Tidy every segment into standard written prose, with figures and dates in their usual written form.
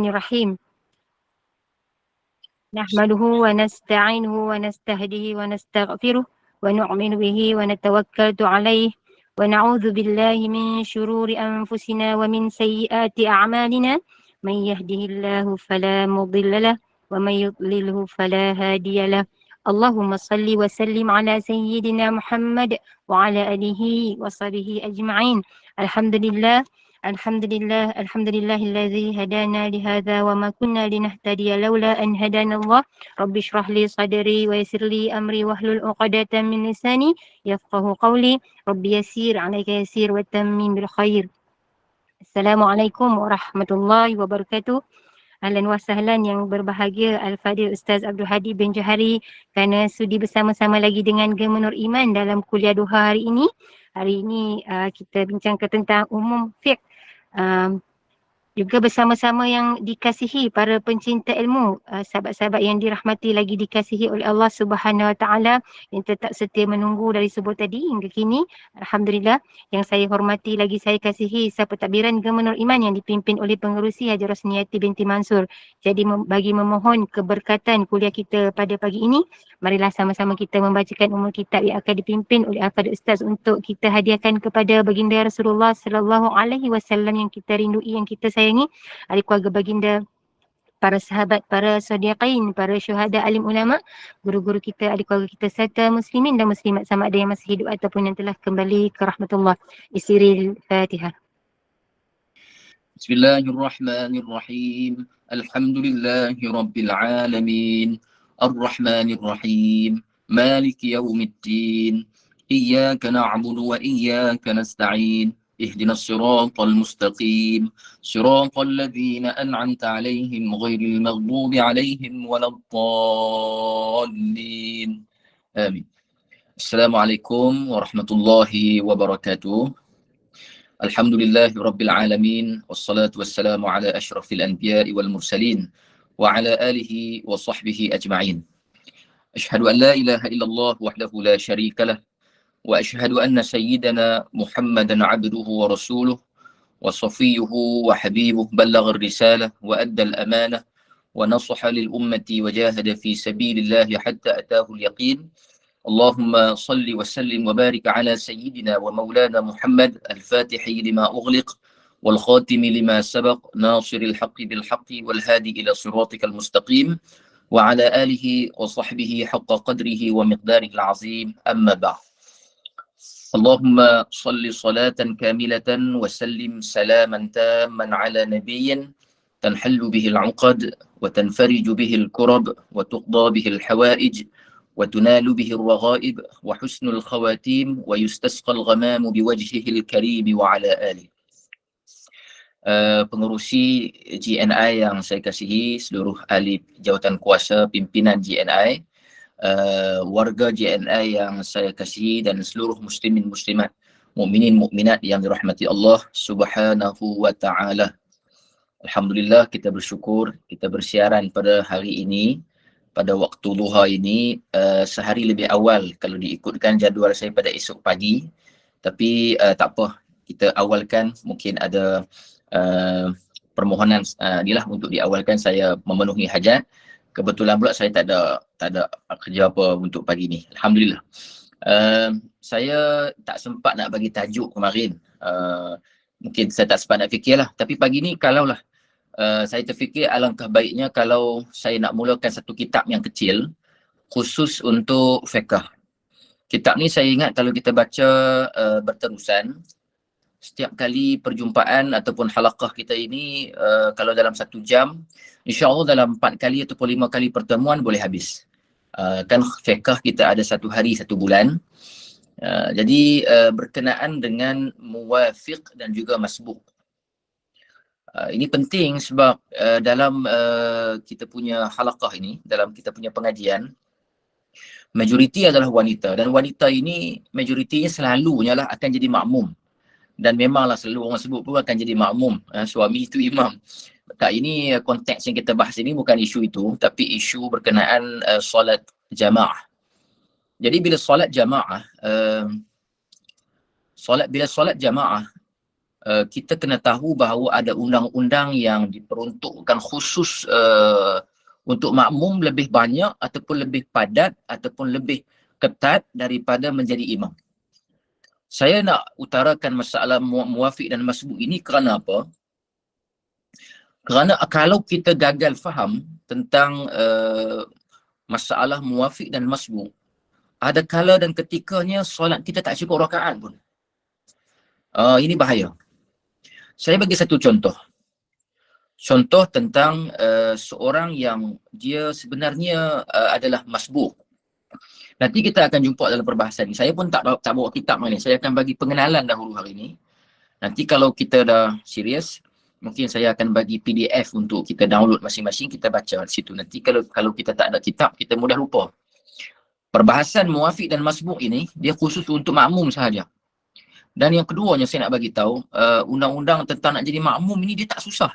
Bismillahirrahmanirrahim. Nahmaduhu wa nasta'inuhu wa nastahdihi wa nastaghfiruh wa nu'minu bihi wa natawakkaltu alayhi wa na'udzu billahi min shururi anfusina wa min sayyiati a'malina. Man yahdihillahu fala mudilla lahu wa man yudlilhu fala hadiya lahu. Allahumma salli wa sallim ala sayyidina Muhammad wa ala alihi wa sahbihi ajma'in. Alhamdulillah. Alhamdulillahilladzi hadana lihadza wa ma kunna linahtadiya laula an hadana Allah. Rabbi shrah li sadri wa yassir li amri wahlul 'uqdatam min lisani yafqahu qawli. Rabbi yassir 'alaika yassir wa tammim bil khair. Assalamualaikum warahmatullahi wabarakatuh. Ahlan wa sahlan yang berbahagia Al-Fadhil Ustaz Abdul Hadi bin Johari kerana sudi bersama-sama lagi dengan Gema Nur Iman dalam kuliah duha hari ini. Hari ini kita bincangkan tentang umum fiqh. Juga bersama-sama yang dikasihi para pencinta ilmu, sahabat-sahabat yang dirahmati lagi dikasihi oleh Allah Subhanahu Wa Taala yang tetap setia menunggu dari subuh tadi hingga kini. Alhamdulillah. Yang saya hormati lagi saya kasihi Sahabat Takbiran Gema Nur Iman yang dipimpin oleh Pengerusi Haji Rosniati binti Mansur. Jadi bagi memohon keberkatan kuliah kita pada pagi ini, marilah sama-sama kita membacakan umul kitab yang akan dipimpin oleh Al-Fadhil Ustaz untuk kita hadiahkan kepada baginda Rasulullah sallallahu alaihi wasallam yang kita rindui, yang kita sayangi, ahli keluarga baginda, para sahabat, para sadiqin, para syuhada, alim ulama, guru-guru kita, ahli keluarga kita serta muslimin dan muslimat sama ada yang masih hidup ataupun yang telah kembali ke rahmatullah. Isiril Fatihah. Bismillahirrahmanirrahim. Alhamdulillahi rabbil alamin. Ar-Rahmanir-Rahim. Maliki yaumiddin. Iyyaka na'budu wa iyyaka nasta'in. Ihdinas siratal mustaqim. Siratal ladzina an'amta 'alaihim ghairil maghdubi 'alaihim waladdallin. Amin. Assalamualaikum warahmatullahi wabarakatuh. Alhamdulillahi rabbil alamin. Wassalatu wassalamu ala asyrafil anbiya'i wal mursalin wa ala alihi wa sahbihi ajma'in. Ashhadu an la ilaha illallah wahdahu la syarika lah wa ashhadu anna sayyidana Muhammadan abduhu wa rasuluh wa safiyyuhu wa habibuh ballagha ar-risalah wa adda al-amanah wa nasaha lil ummati wa jahada fi sabilillahi hatta atahu al-yaqin. Allahumma salli wa sallim wa barik ala sayyidina wa maulana Muhammad al-fatihi lima ughliq wal khatimi lima sabaq nasiril haqqi bil haqqi wal hadi ila siratikal mustaqim wa ala alihi wa sahbihi haqqa qadrihi wa miqdarihi al-azim. Amma ba'd. Allahumma salli salatan kamilatan wa sallim salaman tamman ala nabiyyin tanhallu bihi al-'uqad wa tanfariju bihi al-kurab wa tuqda bihi al-hawaij wa tunalu bihi al-raghaib wa husnul khawatim wa yustasqa al-ghamam biwajhihi al-karim wa ala alihi. Pengerusi GNI yang saya kasihi, seluruh ahli jawatan kuasa pimpinan GNI, warga GNI yang saya kasihi dan seluruh muslimin muslimat, mukminin mukminat yang dirahmati Allah Subhanahu wa taala. Alhamdulillah, kita bersyukur kita bersiaran pada hari ini, pada waktu duha ini, sehari lebih awal kalau diikutkan jadual saya pada esok pagi. Tapi tak apa, kita awalkan, mungkin ada permohonan inilah untuk diawalkan saya memenuhi hajat. Kebetulan pula saya tak ada kerja apa untuk pagi ni. Alhamdulillah. Saya tak sempat nak bagi tajuk kemarin. Mungkin saya tak sempat nak fikirlah. Tapi pagi ni kalaulah saya terfikir alangkah baiknya kalau saya nak mulakan satu kitab yang kecil khusus untuk fiqh. Kitab ni saya ingat kalau kita baca berterusan, setiap kali perjumpaan ataupun halaqah kita ini, kalau dalam 1 jam, insya-Allah dalam 4 kali ataupun 5 kali pertemuan boleh habis. Kan fiqh kita ada 1 hari 1 bulan. Jadi berkenaan dengan muwafiq dan juga masbuq. Ini penting sebab dalam kita punya halaqah ini, dalam kita punya pengajian, majoriti adalah wanita, dan wanita ini majoritinya selalunya lah akan jadi makmum. Dan memanglah selalu orang sebut pun akan jadi makmum, suami itu imam. Tak, ini konteks yang kita bahas ini bukan isu itu, tapi isu berkenaan solat jamaah. Jadi bila solat jamaah, bila solat jamaah kita kena tahu bahawa ada undang-undang yang diperuntukkan khusus untuk makmum lebih banyak ataupun lebih padat ataupun lebih ketat daripada menjadi imam. Saya nak utarakan masalah muwafiq dan masbuk ini kerana apa? Kerana kalau kita gagal faham tentang masalah muwafiq dan masbuk, ada kala dan ketikanya solat kita tak cukup rakaat pun. Ini bahaya. Saya bagi satu contoh. Contoh tentang seorang yang dia sebenarnya adalah masbuk. Nanti kita akan jumpa dalam perbahasan ni. Saya pun tak bawa kitab ni. Saya akan bagi pengenalan dahulu hari ini. Nanti kalau kita dah serius, mungkin saya akan bagi PDF untuk kita download masing-masing, kita baca di situ. Nanti kalau kita tak ada kitab, kita mudah lupa. Perbahasan muwafiq dan masbuk ini, dia khusus untuk makmum sahaja. Dan yang keduanya saya nak bagi tahu, undang-undang tentang nak jadi makmum ini dia tak susah.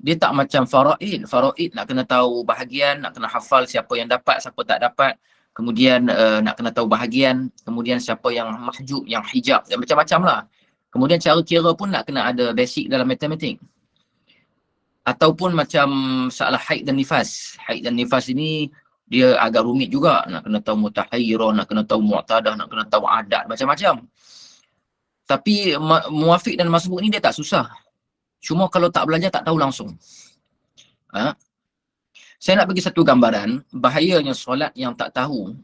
Dia tak macam faraid. Faraid nak kena tahu bahagian, nak kena hafal siapa yang dapat, siapa tak dapat. Kemudian nak kena tahu bahagian, kemudian siapa yang mahjub, yang hijab, macam-macam lah. Kemudian cara kira pun nak kena ada basic dalam matematik. Ataupun macam masalah haid dan nifas. Haid dan nifas ini dia agak rumit juga. Nak kena tahu mutahayyirah, nak kena tahu mu'tadah, nak kena tahu adat, macam-macam. Tapi muwafiq dan masbuk ni dia tak susah. Cuma kalau tak belajar tak tahu langsung. Saya nak bagi satu gambaran bahayanya solat yang tak tahu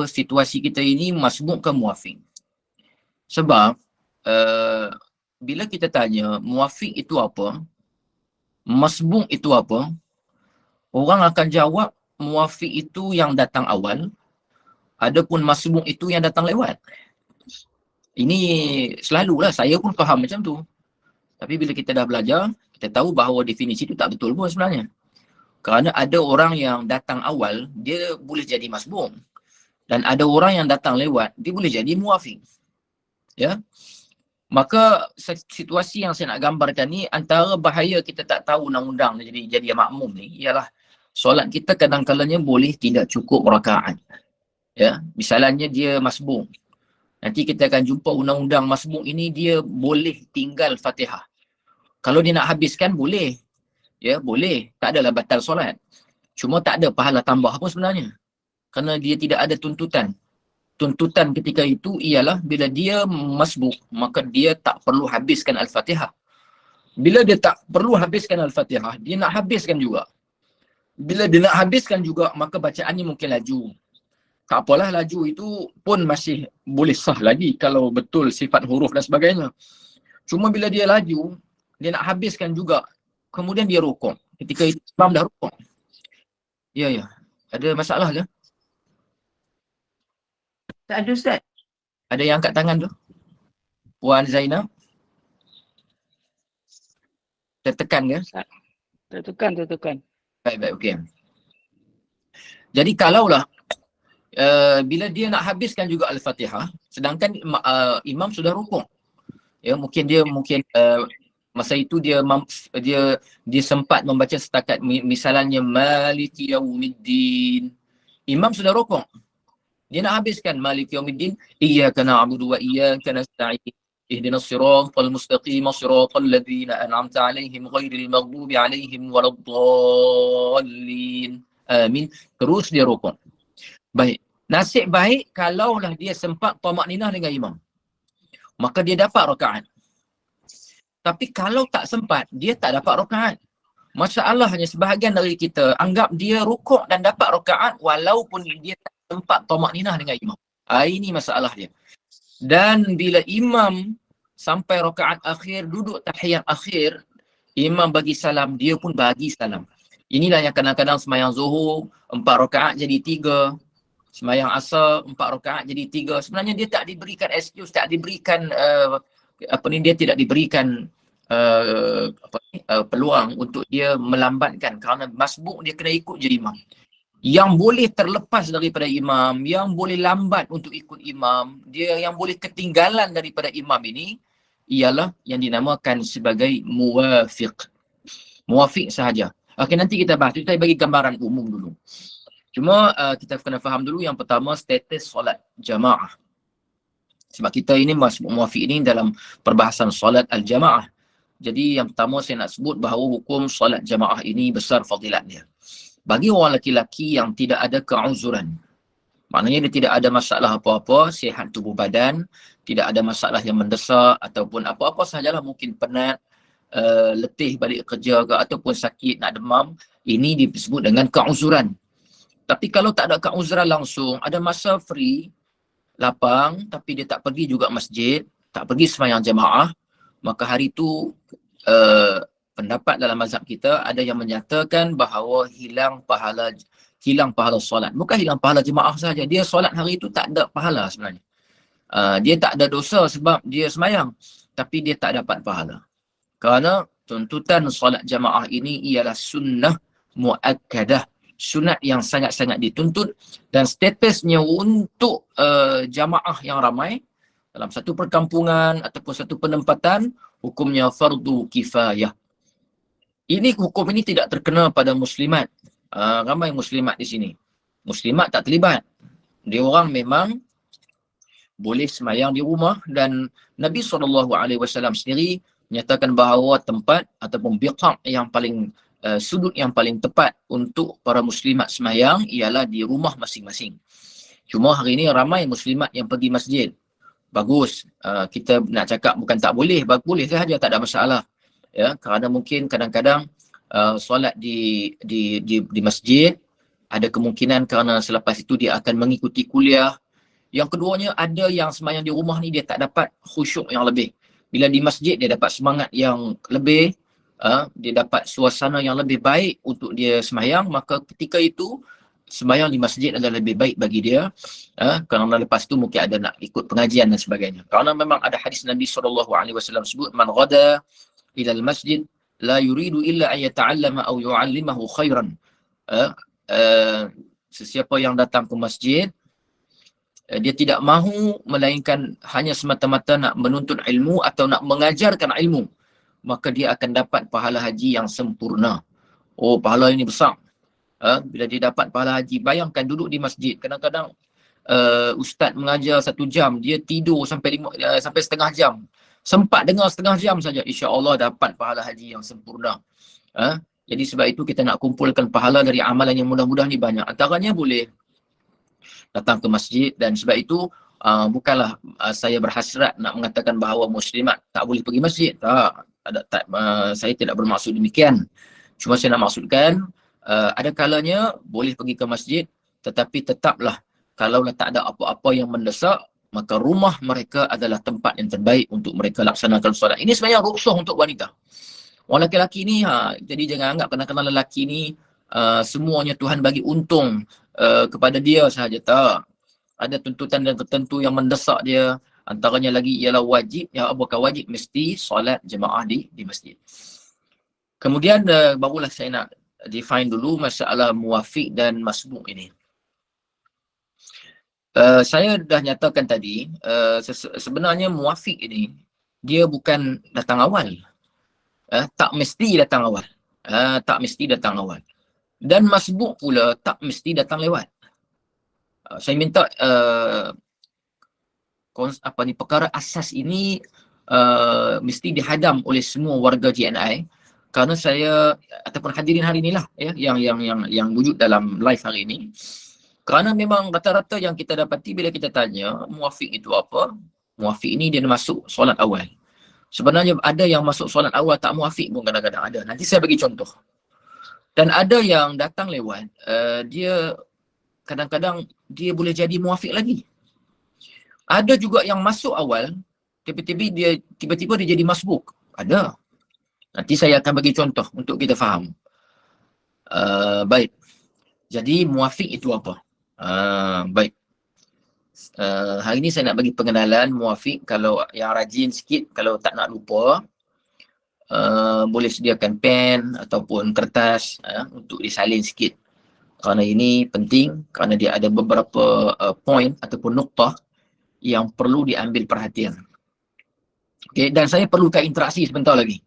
situasi kita ini masbuk ke muwafiq. Sebab bila kita tanya muwafiq itu apa, masbuk itu apa, orang akan jawab muwafiq itu yang datang awal, adapun masbuk itu yang datang lewat. Ini selalulah, saya pun faham macam tu. Tapi bila kita dah belajar, kita tahu bahawa definisi itu tak betul pun sebenarnya. Kerana ada orang yang datang awal, dia boleh jadi masbuk. Dan ada orang yang datang lewat, dia boleh jadi muwafiq. Ya. Maka situasi yang saya nak gambarkan ni, antara bahaya kita tak tahu undang-undang jadi makmum ni, ialah solat kita kadang-kadangnya boleh tidak cukup rakaat. Ya. Misalnya dia masbuk. Nanti kita akan jumpa undang-undang masbuk ini, dia boleh tinggal Fatihah. Kalau dia nak habiskan, boleh. Ya, boleh. Tak adalah batal solat. Cuma tak ada pahala tambah pun sebenarnya. Kerana dia tidak ada tuntutan. Tuntutan ketika itu ialah bila dia masbuk, maka dia tak perlu habiskan Al-Fatihah. Bila dia tak perlu habiskan Al-Fatihah, dia nak habiskan juga. Bila dia nak habiskan juga, maka bacaannya mungkin laju. Tak apalah, laju itu pun masih boleh sah lagi kalau betul sifat huruf dan sebagainya. Cuma bila dia laju, dia nak habiskan juga, kemudian dia rukuk. Ketika itu imam dah rukuk. Ya. Ada masalah ke? Tak ada, Ustaz. Ada yang angkat tangan tu? Puan Zainab? Tertekan ke? Tertekan. Baik, okey. Jadi kalaulah bila dia nak habiskan juga Al-Fatihah, sedangkan imam sudah rukuk. Ya, mungkin masa itu dia sempat membaca setakat misalnya Maliki Yaumiddin. Imam sudah rukuk. Dia nak habiskan Maliki Yaumiddin, iyyaka na'budu wa iyyaka nasta'in. Ihdinas siratal mustaqim siratal ladzina an'amta 'alaihim ghairil maghdubi 'alaihim waladdallin. Amin. Terus dia rukuk. Baik. Nasib baik kalaulah dia sempat tamakninah dengan imam, maka dia dapat rakaat. Tapi kalau tak sempat, dia tak dapat rakaat. Masalahnya sebahagian dari kita anggap dia rukuk dan dapat rakaat walaupun dia tak sempat tamakninah dengan imam. Ini masalah dia. Dan bila imam sampai rakaat akhir, duduk tahiyat akhir, imam bagi salam, dia pun bagi salam. Inilah yang kadang-kadang sembahyang Zuhur 4 rakaat jadi 3. Sembahyang Asar 4 rakaat jadi 3. Sebenarnya dia tak diberikan excuse, tak diberikan dia tidak diberikan peluang untuk dia melambatkan, kerana masbuk dia kena ikut je imam. Yang boleh terlepas daripada imam, yang boleh lambat untuk ikut imam, dia yang boleh ketinggalan daripada imam ini ialah yang dinamakan sebagai muwafiq. Muwafiq sahaja. Okey, nanti kita bahas. Kita bagi gambaran umum dulu. Cuma kita kena faham dulu yang pertama, status solat jamaah. Sebab kita ini masbuk muwafiq ini dalam perbahasan solat al-jamaah. Jadi yang pertama saya nak sebut bahawa hukum solat jamaah ini besar fadilat dia. Bagi orang lelaki yang tidak ada keuzuran, maknanya dia tidak ada masalah apa-apa, sihat tubuh badan, tidak ada masalah yang mendesak ataupun apa-apa sahajalah, mungkin penat, letih balik kerja ke ataupun sakit, nak demam, ini disebut dengan keuzuran. Tapi kalau tak ada keuzuran langsung, ada masa free, lapang, tapi dia tak pergi juga masjid, tak pergi sembahyang jamaah, maka hari itu pendapat dalam mazhab kita ada yang menyatakan bahawa hilang pahala solat. Bukan hilang pahala jemaah saja, dia solat hari itu tak ada pahala sebenarnya. Dia tak ada dosa sebab dia sembahyang, tapi dia tak dapat pahala. Kerana tuntutan solat jemaah ini ialah sunnah muakkadah, sunat yang sangat-sangat dituntut, dan statusnya untuk jamaah yang ramai dalam satu perkampungan ataupun satu penempatan, hukumnya fardu kifayah. Hukum ini tidak terkena pada muslimat. Ramai muslimat di sini. Muslimat tak terlibat. Dia orang memang boleh sembahyang di rumah, dan Nabi SAW sendiri menyatakan bahawa tempat ataupun biqa' yang paling sudut yang paling tepat untuk para muslimat sembahyang ialah di rumah masing-masing. Cuma hari ini ramai muslimat yang pergi masjid. Bagus, kita nak cakap bukan tak boleh, boleh sahaja, tak ada masalah. Ya, kerana mungkin kadang-kadang solat di masjid ada kemungkinan kerana selepas itu dia akan mengikuti kuliah. Yang keduanya, ada yang sembahyang di rumah ni dia tak dapat khusyuk yang lebih. Bila di masjid dia dapat semangat yang lebih, dia dapat suasana yang lebih baik untuk dia sembahyang, maka ketika itu sembahyang di masjid adalah lebih baik bagi dia, kerana lepas tu mungkin ada nak ikut pengajian dan sebagainya. Kerana memang ada hadis Nabi SAW sebut, man ghada ila al-masjid la yuridu illa an yata'allama aw yu'allimahu khairan. Sesiapa yang datang ke masjid, dia tidak mahu melainkan hanya semata-mata nak menuntut ilmu atau nak mengajarkan ilmu, maka dia akan dapat pahala haji yang sempurna. Oh, pahala ini besar. Bila dia dapat pahala haji, bayangkan duduk di masjid, kadang-kadang ustaz mengajar 1 jam, dia tidur sampai setengah jam. Sempat dengar setengah jam saja, insya-Allah dapat pahala haji yang sempurna. Jadi sebab itu kita nak kumpulkan pahala dari amalan yang mudah-mudah ni banyak. Antaranya boleh datang ke masjid, dan sebab itu bukanlah saya berhasrat nak mengatakan bahawa muslimat tak boleh pergi masjid. Saya tidak bermaksud demikian. Cuma saya nak maksudkan ada kalanya boleh pergi ke masjid, tetapi tetaplah kalaulah tak ada apa-apa yang mendesak, maka rumah mereka adalah tempat yang terbaik untuk mereka laksanakan solat. Ini sebenarnya rukhsah untuk wanita. Orang lelaki ni, jadi jangan anggap kadang-kadang lelaki ni semuanya Tuhan bagi untung kepada dia sahaja. Tak. Ada tuntutan dan tertentu yang mendesak dia. Antaranya lagi ialah wajib, bukan wajib, mesti solat jemaah di masjid. Kemudian barulah saya nak define dulu masalah muwafiq dan masbuk ini. Saya dah nyatakan tadi, sebenarnya muwafiq ini dia bukan datang awal. Tak mesti datang awal. Tak mesti datang awal. Dan masbuk pula tak mesti datang lewat. Saya minta perkara asas ini mesti dihadam oleh semua warga JNI, kerana saya ataupun hadirin hari inilah yang wujud dalam live hari ini. Kerana memang rata-rata yang kita dapati bila kita tanya muwafiq itu apa, muwafiq ini dia masuk solat awal. Sebenarnya ada yang masuk solat awal tak muwafiq pun kadang-kadang ada. Nanti saya bagi contoh. Dan ada yang datang lewat, dia kadang-kadang dia boleh jadi muwafiq lagi. Ada juga yang masuk awal, tiba-tiba dia jadi masbuk. Ada. Nanti saya akan bagi contoh untuk kita faham. Baik. Jadi muwafiq itu apa? Baik. Hari ini saya nak bagi pengenalan muwafiq. Kalau yang rajin sikit, kalau tak nak lupa, boleh sediakan pen ataupun kertas untuk disalin sikit. Kerana ini penting, kerana dia ada beberapa point ataupun noktah yang perlu diambil perhatian. Okay, dan saya perlukan interaksi sebentar lagi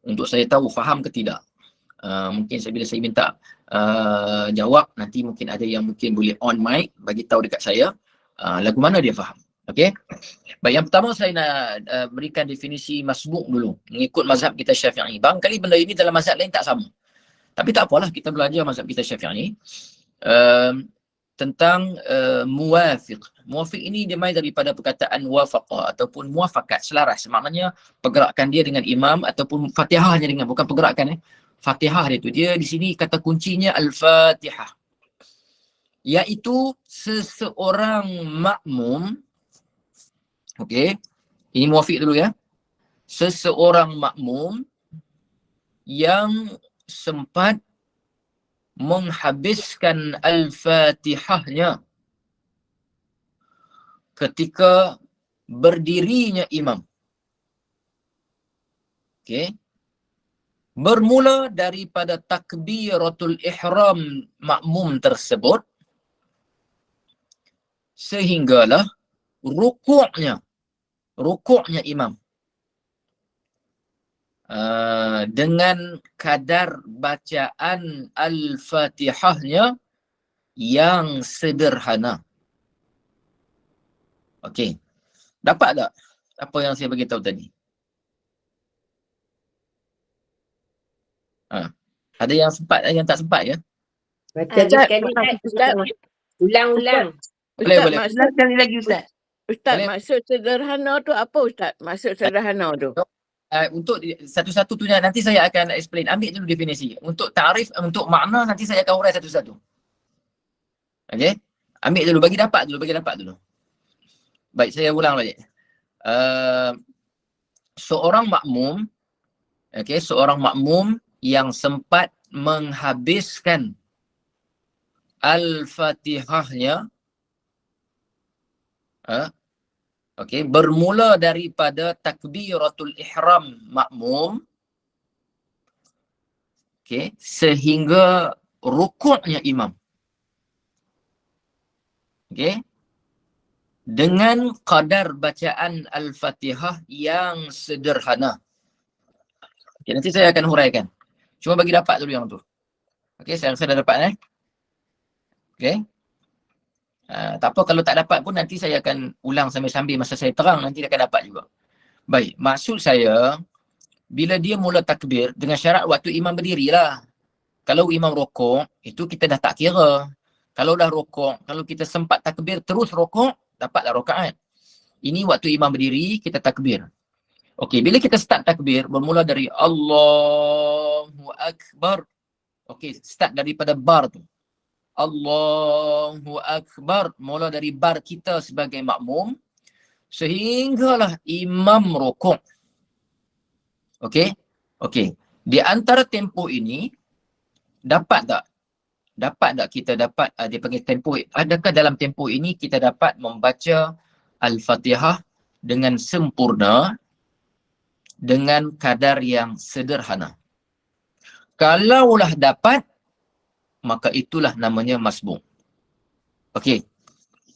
untuk saya tahu faham ke tidak. Mungkin bila saya minta jawab, nanti mungkin ada yang mungkin boleh on mic bagi tahu dekat saya lagu mana dia faham. Okey. Baik, yang pertama saya nak berikan definisi masbuk dulu mengikut mazhab kita Syafi'i. Barangkali benda ini dalam mazhab lain tak sama. Tapi tak apalah, kita belajar mazhab kita Syafi'i. Tentang muwafiq. Muwafiq ini dia main daripada perkataan wafaqah ataupun muafakat, selaras. Maknanya pergerakan dia dengan imam ataupun Fatihahnya dengan, bukan pergerakan Fatihah dia tu. Dia di sini kata kuncinya Al-Fatihah. Iaitu seseorang makmum, okey, ini muwafiq dulu ya. Seseorang makmum yang sempat menghabiskan Al-Fatihahnya ketika berdirinya imam. Okey. Bermula daripada takbiratul ihram makmum tersebut sehinggalah rukuknya imam. Dengan kadar bacaan Al-Fatihahnya yang sederhana. Okey. Dapat tak apa yang saya bagi tahu tadi? Ada yang sempat, ada yang tak sempat ya? Macam sekali Ustaz. Ulang-ulang. Boleh, Ustaz, boleh. maksud Sekali lagi Ustaz. Ustaz, Boleh. maksud sederhana tu apa Ustaz? Maksud sederhana tu. Untuk satu-satu tu nanti saya akan explain. Ambil dulu definisi. Untuk tarif, untuk makna nanti saya akan urai satu-satu. Okey? Ambil dulu, bagi dapat dulu. Baik, saya ulang balik. Seorang makmum, okey, seorang makmum yang sempat menghabiskan Al-Fatihahnya, okey, bermula daripada takbiratul ihram makmum, okey, sehingga rukuknya imam. Okey. Dengan kadar bacaan Al-Fatihah yang sederhana. Okey, nanti saya akan huraikan. Cuma bagi dapat dulu yang tu. Okey, saya rasa dah dapat Okey. Tak apa kalau tak dapat pun nanti saya akan ulang sambil-sambil masa saya terang, nanti dia akan dapat juga. Baik, maksud saya bila dia mula takbir dengan syarat waktu imam berdirilah. Kalau imam rokok, itu kita dah tak kira. Kalau dah rokok, kalau kita sempat takbir terus rokok, dapatlah rakaat. Ini waktu imam berdiri, kita takbir. Okey, bila kita start takbir, bermula dari Allahu Akbar. Okey, start daripada bar tu. Allahu Akbar. Mula dari bar kita sebagai makmum. Sehinggalah imam rukuk. Okey? Okey. Di antara tempoh ini, dapat tak kita dapat, dia panggil tempoh, adakah dalam tempoh ini kita dapat membaca Al-Fatihah dengan sempurna, dengan kadar yang sederhana? Kalaulah dapat, maka itulah namanya masbuk. Okey.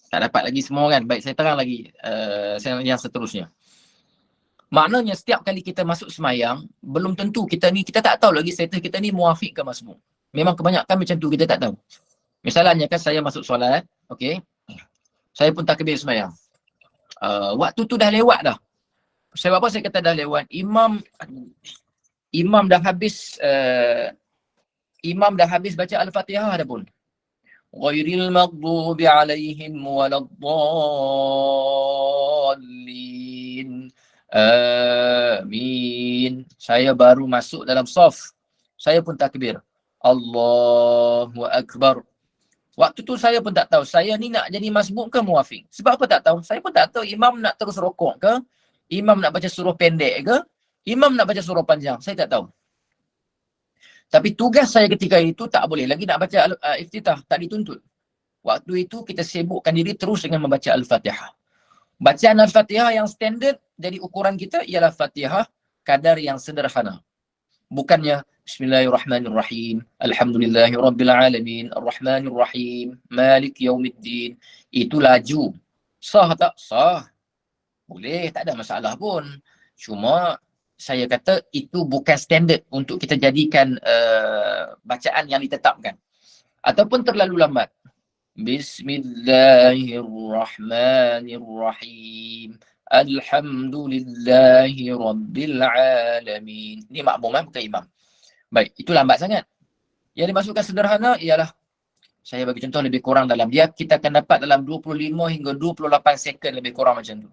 Tak dapat lagi semua kan? Baik, saya terang lagi yang seterusnya. Maknanya setiap kali kita masuk semayang, belum tentu kita tak tahu lagi status kita ni muafiq ke masbuk. Memang kebanyakan macam tu, kita tak tahu. Misalnya kan saya masuk solat, okey. Saya pun takbir semayang. Waktu tu dah lewat dah. Sebab apa saya kata dah lewat? Imam dah habis baca Al-Fatihah dah pun. Ghairil maghdubi alaihim waladdallin. Amin. Saya baru masuk dalam saf. Saya pun takbir. Allahu Akbar. Waktu tu saya pun tak tahu, saya ni nak jadi masbuk ke muafiq. Sebab apa tak tahu? Saya pun tak tahu imam nak terus rokok ke, imam nak baca surah pendek ke, imam nak baca surah panjang. Saya tak tahu. Tapi tugas saya ketika itu tak boleh lagi nak baca iftitah, tak dituntut. Waktu itu kita sibukkan diri terus dengan membaca Al-Fatihah. Bacaan Al-Fatihah yang standard jadi ukuran kita ialah Fatihah kadar yang sederhana. Bukannya Bismillahirrahmanirrahim, Alhamdulillahirrabbilalamin, Ar-Rahmanirrahim, Malik Yaumiddin. Itu laju. Sah tak? Sah. Boleh, tak ada masalah pun. Cuma saya kata itu bukan standard untuk kita jadikan bacaan yang ditetapkan. Ataupun terlalu lambat. Bismillahirrahmanirrahim. Alhamdulillahi Rabbil Alamin. Ini makmum bukan imam. Baik, itu lambat sangat. Yang dimasukkan sederhana ialah, saya bagi contoh lebih kurang dalam dia, kita akan dapat dalam 25 hingga 28 second lebih kurang macam tu.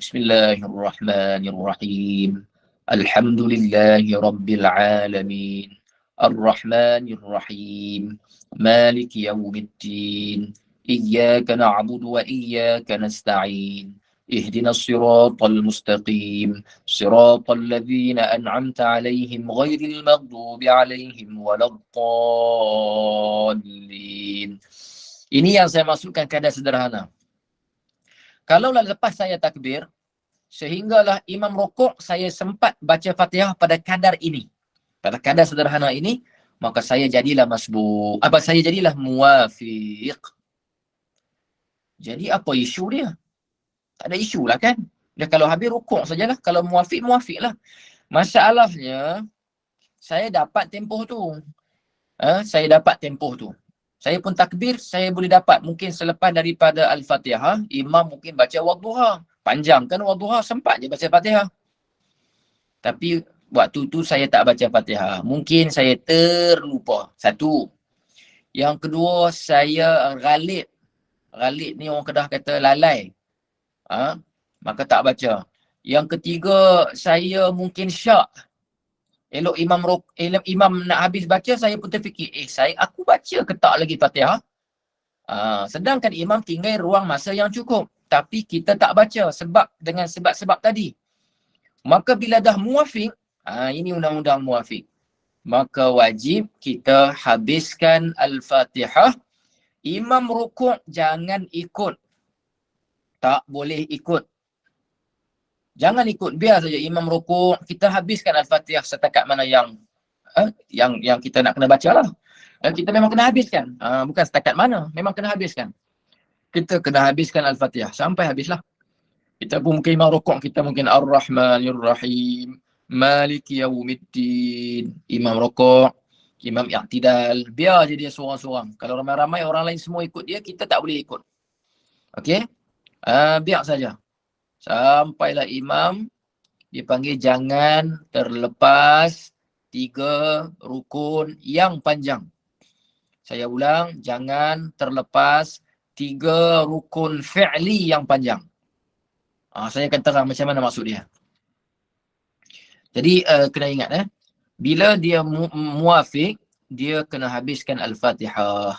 Bismillahirrahmanirrahim. Alhamdulillahi Rabbil Alamin. Ar-Rahmanir-Rahim. Maliki Yawmiddin. Iyyaka na'budu wa iyyaka nasta'in. اهدنا الصراط المستقيم صراط الذين أنعمت عليهم غير المغضوب عليهم ولا الضالين. Ini yang saya masukkan kadar sederhana. Kalaulah lepas saya takbir, sehinggalah imam rukuk, saya sempat baca Fatihah pada kadar ini, pada kadar sederhana ini, maka saya jadilah masbuk. Saya jadilah muwafiq. Jadi apa isu dia? Tak ada isu lah kan. Dia kalau habis rukuk sajalah. Kalau muwafiq, muwafiq lah. Masalahnya, saya dapat tempoh tu. Saya dapat tempoh tu. Saya pun takbir, saya boleh dapat. Mungkin selepas daripada Al-Fatihah, imam mungkin baca Wadduha. Panjang kan Wadduha, sempat je baca Fatihah. Tapi waktu tu saya tak baca Fatihah. Mungkin saya terlupa. Satu. Yang kedua, saya ghalib. Ghalib ni orang Kedah kata lalai. Maka tak baca. Yang ketiga, saya mungkin syak. Elok imam nak habis baca, saya pun terfikir, aku baca ke tak lagi Fatihah? Sedangkan imam tinggal ruang masa yang cukup. Tapi kita tak baca dengan sebab-sebab tadi. Maka bila dah muwafiq, ini undang-undang muwafiq, maka wajib kita habiskan Al-Fatihah. Imam rukuk jangan ikut. Tak boleh ikut. Jangan ikut. Biar saja imam rukuk, kita habiskan Al-Fatihah setakat mana yang kita nak kena baca lah. Kita memang kena habiskan. Bukan setakat mana, memang kena habiskan. Kita kena habiskan Al-Fatihah sampai habislah. Kita pun mungkin imam rukuk, kita mungkin Ar-Rahmanir-Rahim, Maliki Yawmiddin. Imam rukuk, imam i'tidal. Biar je dia seorang-seorang. Kalau ramai-ramai orang lain semua ikut dia, kita tak boleh ikut. Okey? Biar saja. Sampailah imam dipanggil jangan terlepas 3 rukun yang panjang. Saya ulang, jangan terlepas 3 rukun fi'li yang panjang. Saya akan terang macam mana maksud dia. Jadi kena ingat bila dia muwafiq, dia kena habiskan Al-Fatihah.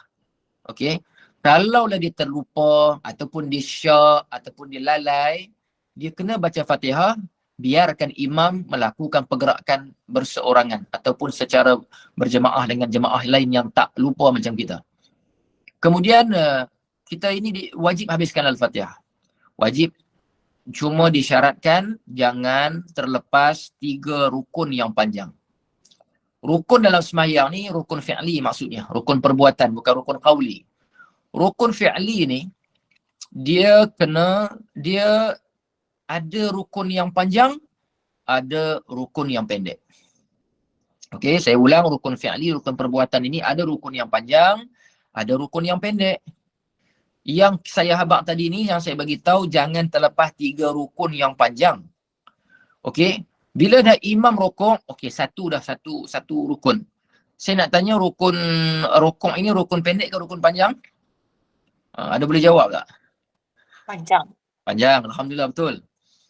Okey? Kalaulah dia terlupa ataupun dia syak ataupun dia lalai, dia kena baca Fatihah, biarkan imam melakukan pergerakan berseorangan ataupun secara berjemaah dengan jemaah lain yang tak lupa macam kita. Kemudian kita ini wajib habiskan Al-Fatihah. Wajib, cuma disyaratkan jangan terlepas 3 rukun yang panjang. Rukun dalam sembahyang ni rukun fi'li maksudnya, rukun perbuatan, bukan rukun qauli. Rukun fi'li ni dia ada rukun yang panjang, ada rukun yang pendek. Okey, saya ulang, rukun fi'li, rukun perbuatan ini ada rukun yang panjang, ada rukun yang pendek. Yang saya habaq tadi ni, yang saya bagi tahu jangan terlepas 3 rukun yang panjang. Okey, bila dah imam rukuk, okey, satu rukun. Saya nak tanya rukun ini rukun pendek ke rukun panjang? Ada boleh jawab tak? Panjang. Panjang, alhamdulillah betul.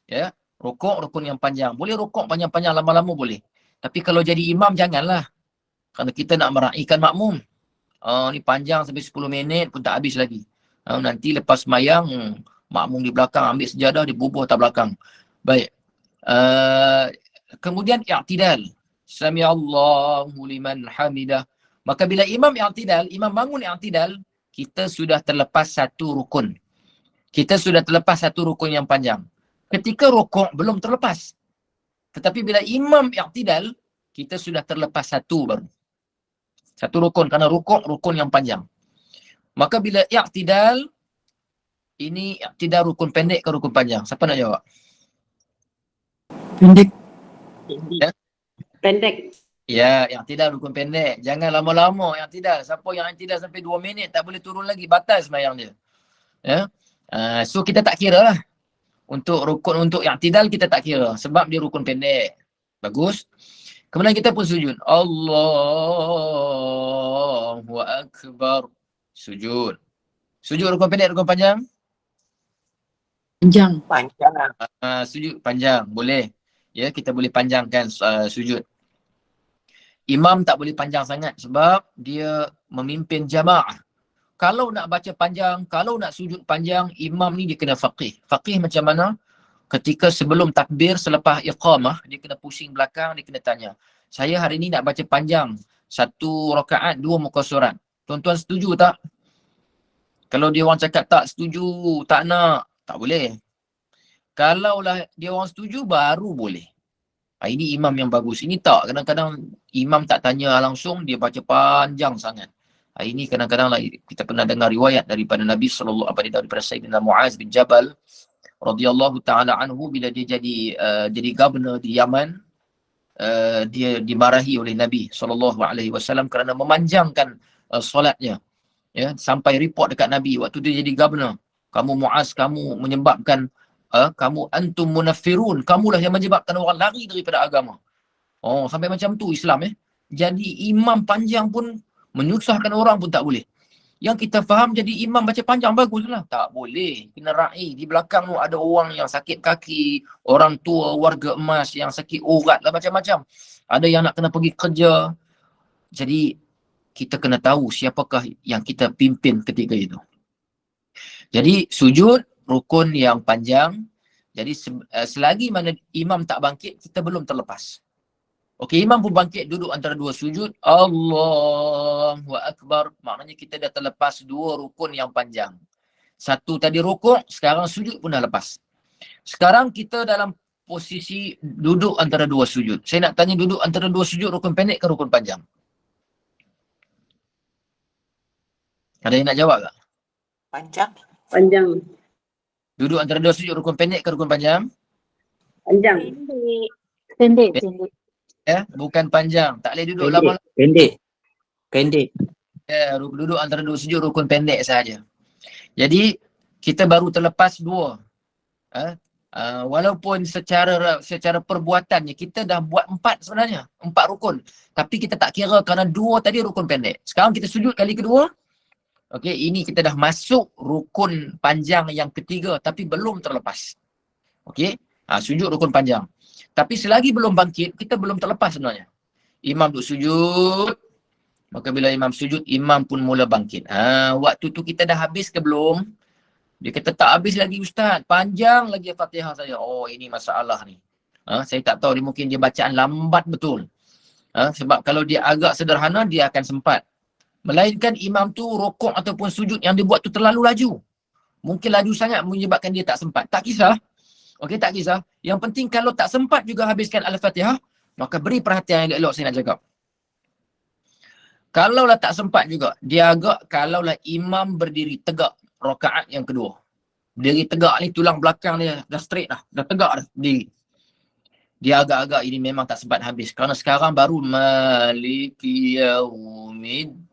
Ya, rukuk rukun yang panjang. Boleh rukuk panjang-panjang lama-lama boleh. Tapi kalau jadi imam janganlah. Kerana kita nak meraihkan makmum. Ni panjang sampai 10 minit pun tak habis lagi. Nanti lepas semayang makmum di belakang ambil sejadah dia bubuh tak belakang. Baik. Kemudian i'tidal. Sami'allahu liman hamidah. Maka bila imam i'tidal, imam bangun i'tidal, kita sudah terlepas 1 rukun. Kita sudah terlepas 1 rukun yang panjang. Ketika rukuk belum terlepas. Tetapi bila imam i'tidal, kita sudah terlepas 1 baru. 1 rukun, kerana rukuk rukun yang panjang. Maka bila i'tidal, ini i'tidal rukun pendek ke rukun panjang? Siapa nak jawab? Pendek. Ya? Pendek. Ya, yang tidak rukun pendek. Jangan lama-lama yang tidak. Siapa yang tidak sampai 2 minit tak boleh turun lagi, batal sembahyang dia. Ya. So kita tak kira lah. Untuk rukun untuk yang tidak kita tak kira sebab dia rukun pendek. Bagus. Kemudian kita pun sujud. Allahu Akbar. Sujud. Sujud rukun pendek, rukun panjang? Panjang. Sujud panjang. Boleh. Ya, kita boleh panjangkan sujud. Imam tak boleh panjang sangat sebab dia memimpin jamaah. Kalau nak baca panjang, kalau nak sujud panjang, imam ni dia kena faqih. Faqih macam mana? Ketika sebelum takbir, selepas iqamah, dia kena pusing belakang, dia kena tanya. Saya hari ni nak baca panjang. 1 rakaat, 2 muka surat. Tuan-tuan setuju tak? Kalau dia orang cakap tak setuju, tak nak, tak boleh. Kalaulah dia orang setuju, baru boleh. Ini imam yang bagus. Ini tak. Kadang-kadang imam tak tanya langsung, dia baca panjang sangat. Ini kadang-kadang kita pernah dengar riwayat daripada Nabi sallallahu alaihi wasallam, daripada Sayyidina Muaz bin Jabal radhiyallahu taala anhu, bila dia jadi governor di Yaman, dia dimarahi oleh Nabi sallallahu alaihi wasallam kerana memanjangkan solatnya. Ya, sampai report dekat Nabi waktu dia jadi governor. Kamu Muaz, kamu menyebabkan kamu antum munaffirun, kamulah yang menyebabkan orang lari daripada agama. Oh, sampai macam tu Islam Jadi imam panjang pun menyusahkan orang pun tak boleh. Yang kita faham jadi imam baca panjang baguslah. Tak boleh. Kena ra'i. Di belakang tu ada orang yang sakit kaki, orang tua, warga emas yang sakit urat lah, macam-macam. Ada yang nak kena pergi kerja. Jadi kita kena tahu siapakah yang kita pimpin ketika itu. Jadi sujud rukun yang panjang. Jadi selagi mana imam tak bangkit, kita belum terlepas. Okey, imam pun bangkit, duduk antara 2 sujud. Allahu Akbar. Maknanya kita dah terlepas 2 rukun yang panjang. 1 tadi rukun, sekarang sujud pun dah lepas. Sekarang kita dalam posisi duduk antara 2 sujud. Saya nak tanya, duduk antara 2 sujud rukun pendek ke rukun panjang? Ada yang nak jawab tak? Panjang. Panjang. Duduk antara 2 sujud rukun pendek ke rukun panjang? Panjang. Pendek. Ya, bukan panjang. Tak boleh duduk lama. Pendek. Ya, duduk antara 2 sujud rukun pendek saja. Jadi kita baru terlepas 2. Walaupun secara perbuatannya kita dah buat 4 sebenarnya, 4 rukun. Tapi kita tak kira kerana 2 tadi rukun pendek. Sekarang kita sujud kali kedua. Okey, ini kita dah masuk rukun panjang yang ketiga tapi belum terlepas. Okey, sujud rukun panjang. Tapi selagi belum bangkit, kita belum terlepas sebenarnya. Imam duduk sujud, maka bila imam sujud, imam pun mula bangkit. Waktu tu kita dah habis ke belum? Dia kata tak habis lagi Ustaz, panjang lagi Fatihah saya. Oh, ini masalah ni. Saya tak tahu, mungkin dia bacaan lambat betul. Sebab kalau dia agak sederhana, dia akan sempat. Melainkan imam tu rukuk ataupun sujud yang dia buat tu terlalu laju. Mungkin laju sangat menyebabkan dia tak sempat. Tak kisah. Okey, tak kisah. Yang penting kalau tak sempat juga habiskan Al-Fatihah, maka beri perhatian yang elok saya nak cakap. Kalaulah tak sempat juga, dia agak, kalaulah imam berdiri tegak rakaat yang kedua. Berdiri tegak ni, tulang belakang dia dah straight dah tegak dah berdiri. Dia agak-agak ini memang tak sempat habis. Kerana sekarang baru Maliki Yaumiddin.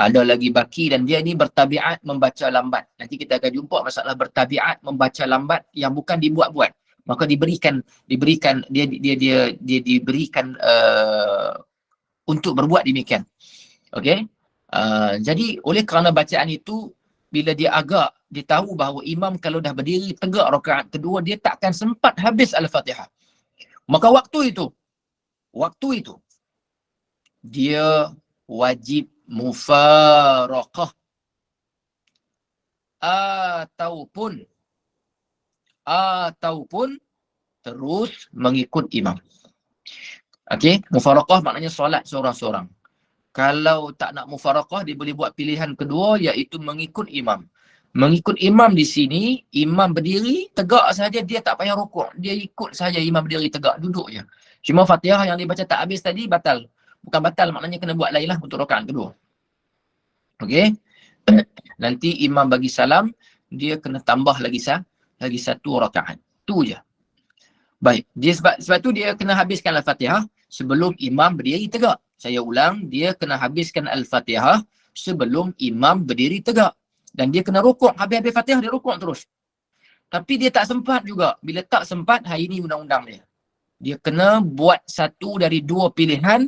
Ada lagi baki dan dia ni bertabiat membaca lambat. Nanti kita akan jumpa masalah bertabiat membaca lambat yang bukan dibuat-buat. Maka diberikan dia diberikan untuk berbuat demikian. Okey? Jadi oleh kerana bacaan itu, bila dia agak, dia tahu bahawa imam kalau dah berdiri tegak rakaat kedua, dia takkan sempat habis Al-Fatihah. Maka waktu itu dia wajib mufaraqah ataupun terus mengikut imam. Okey, mufaraqah maknanya solat seorang-seorang. Kalau tak nak mufaraqah, dia boleh buat pilihan kedua, iaitu mengikut imam. Mengikut imam di sini, imam berdiri tegak saja, dia tak payah rukuk. Dia ikut saja imam berdiri tegak, duduk je. Cuma Fatihah yang dibaca tak habis tadi batal. Bukan batal, maknanya kena buat lain lah untuk rakaat kedua. Okey. Nanti imam bagi salam, dia kena tambah lagi 1 rakaat. Tu je. Baik. Dia sebab tu dia kena habiskan Al-Fatihah. sebelum imam berdiri tegak. Saya ulang, dia kena habiskan Al-Fatihah sebelum imam berdiri tegak. Dan dia kena rukuk, habis-habis Fatihah dia rukuk terus. Tapi dia tak sempat juga. Bila tak sempat, hari ini undang-undang dia. Dia kena buat satu dari dua pilihan.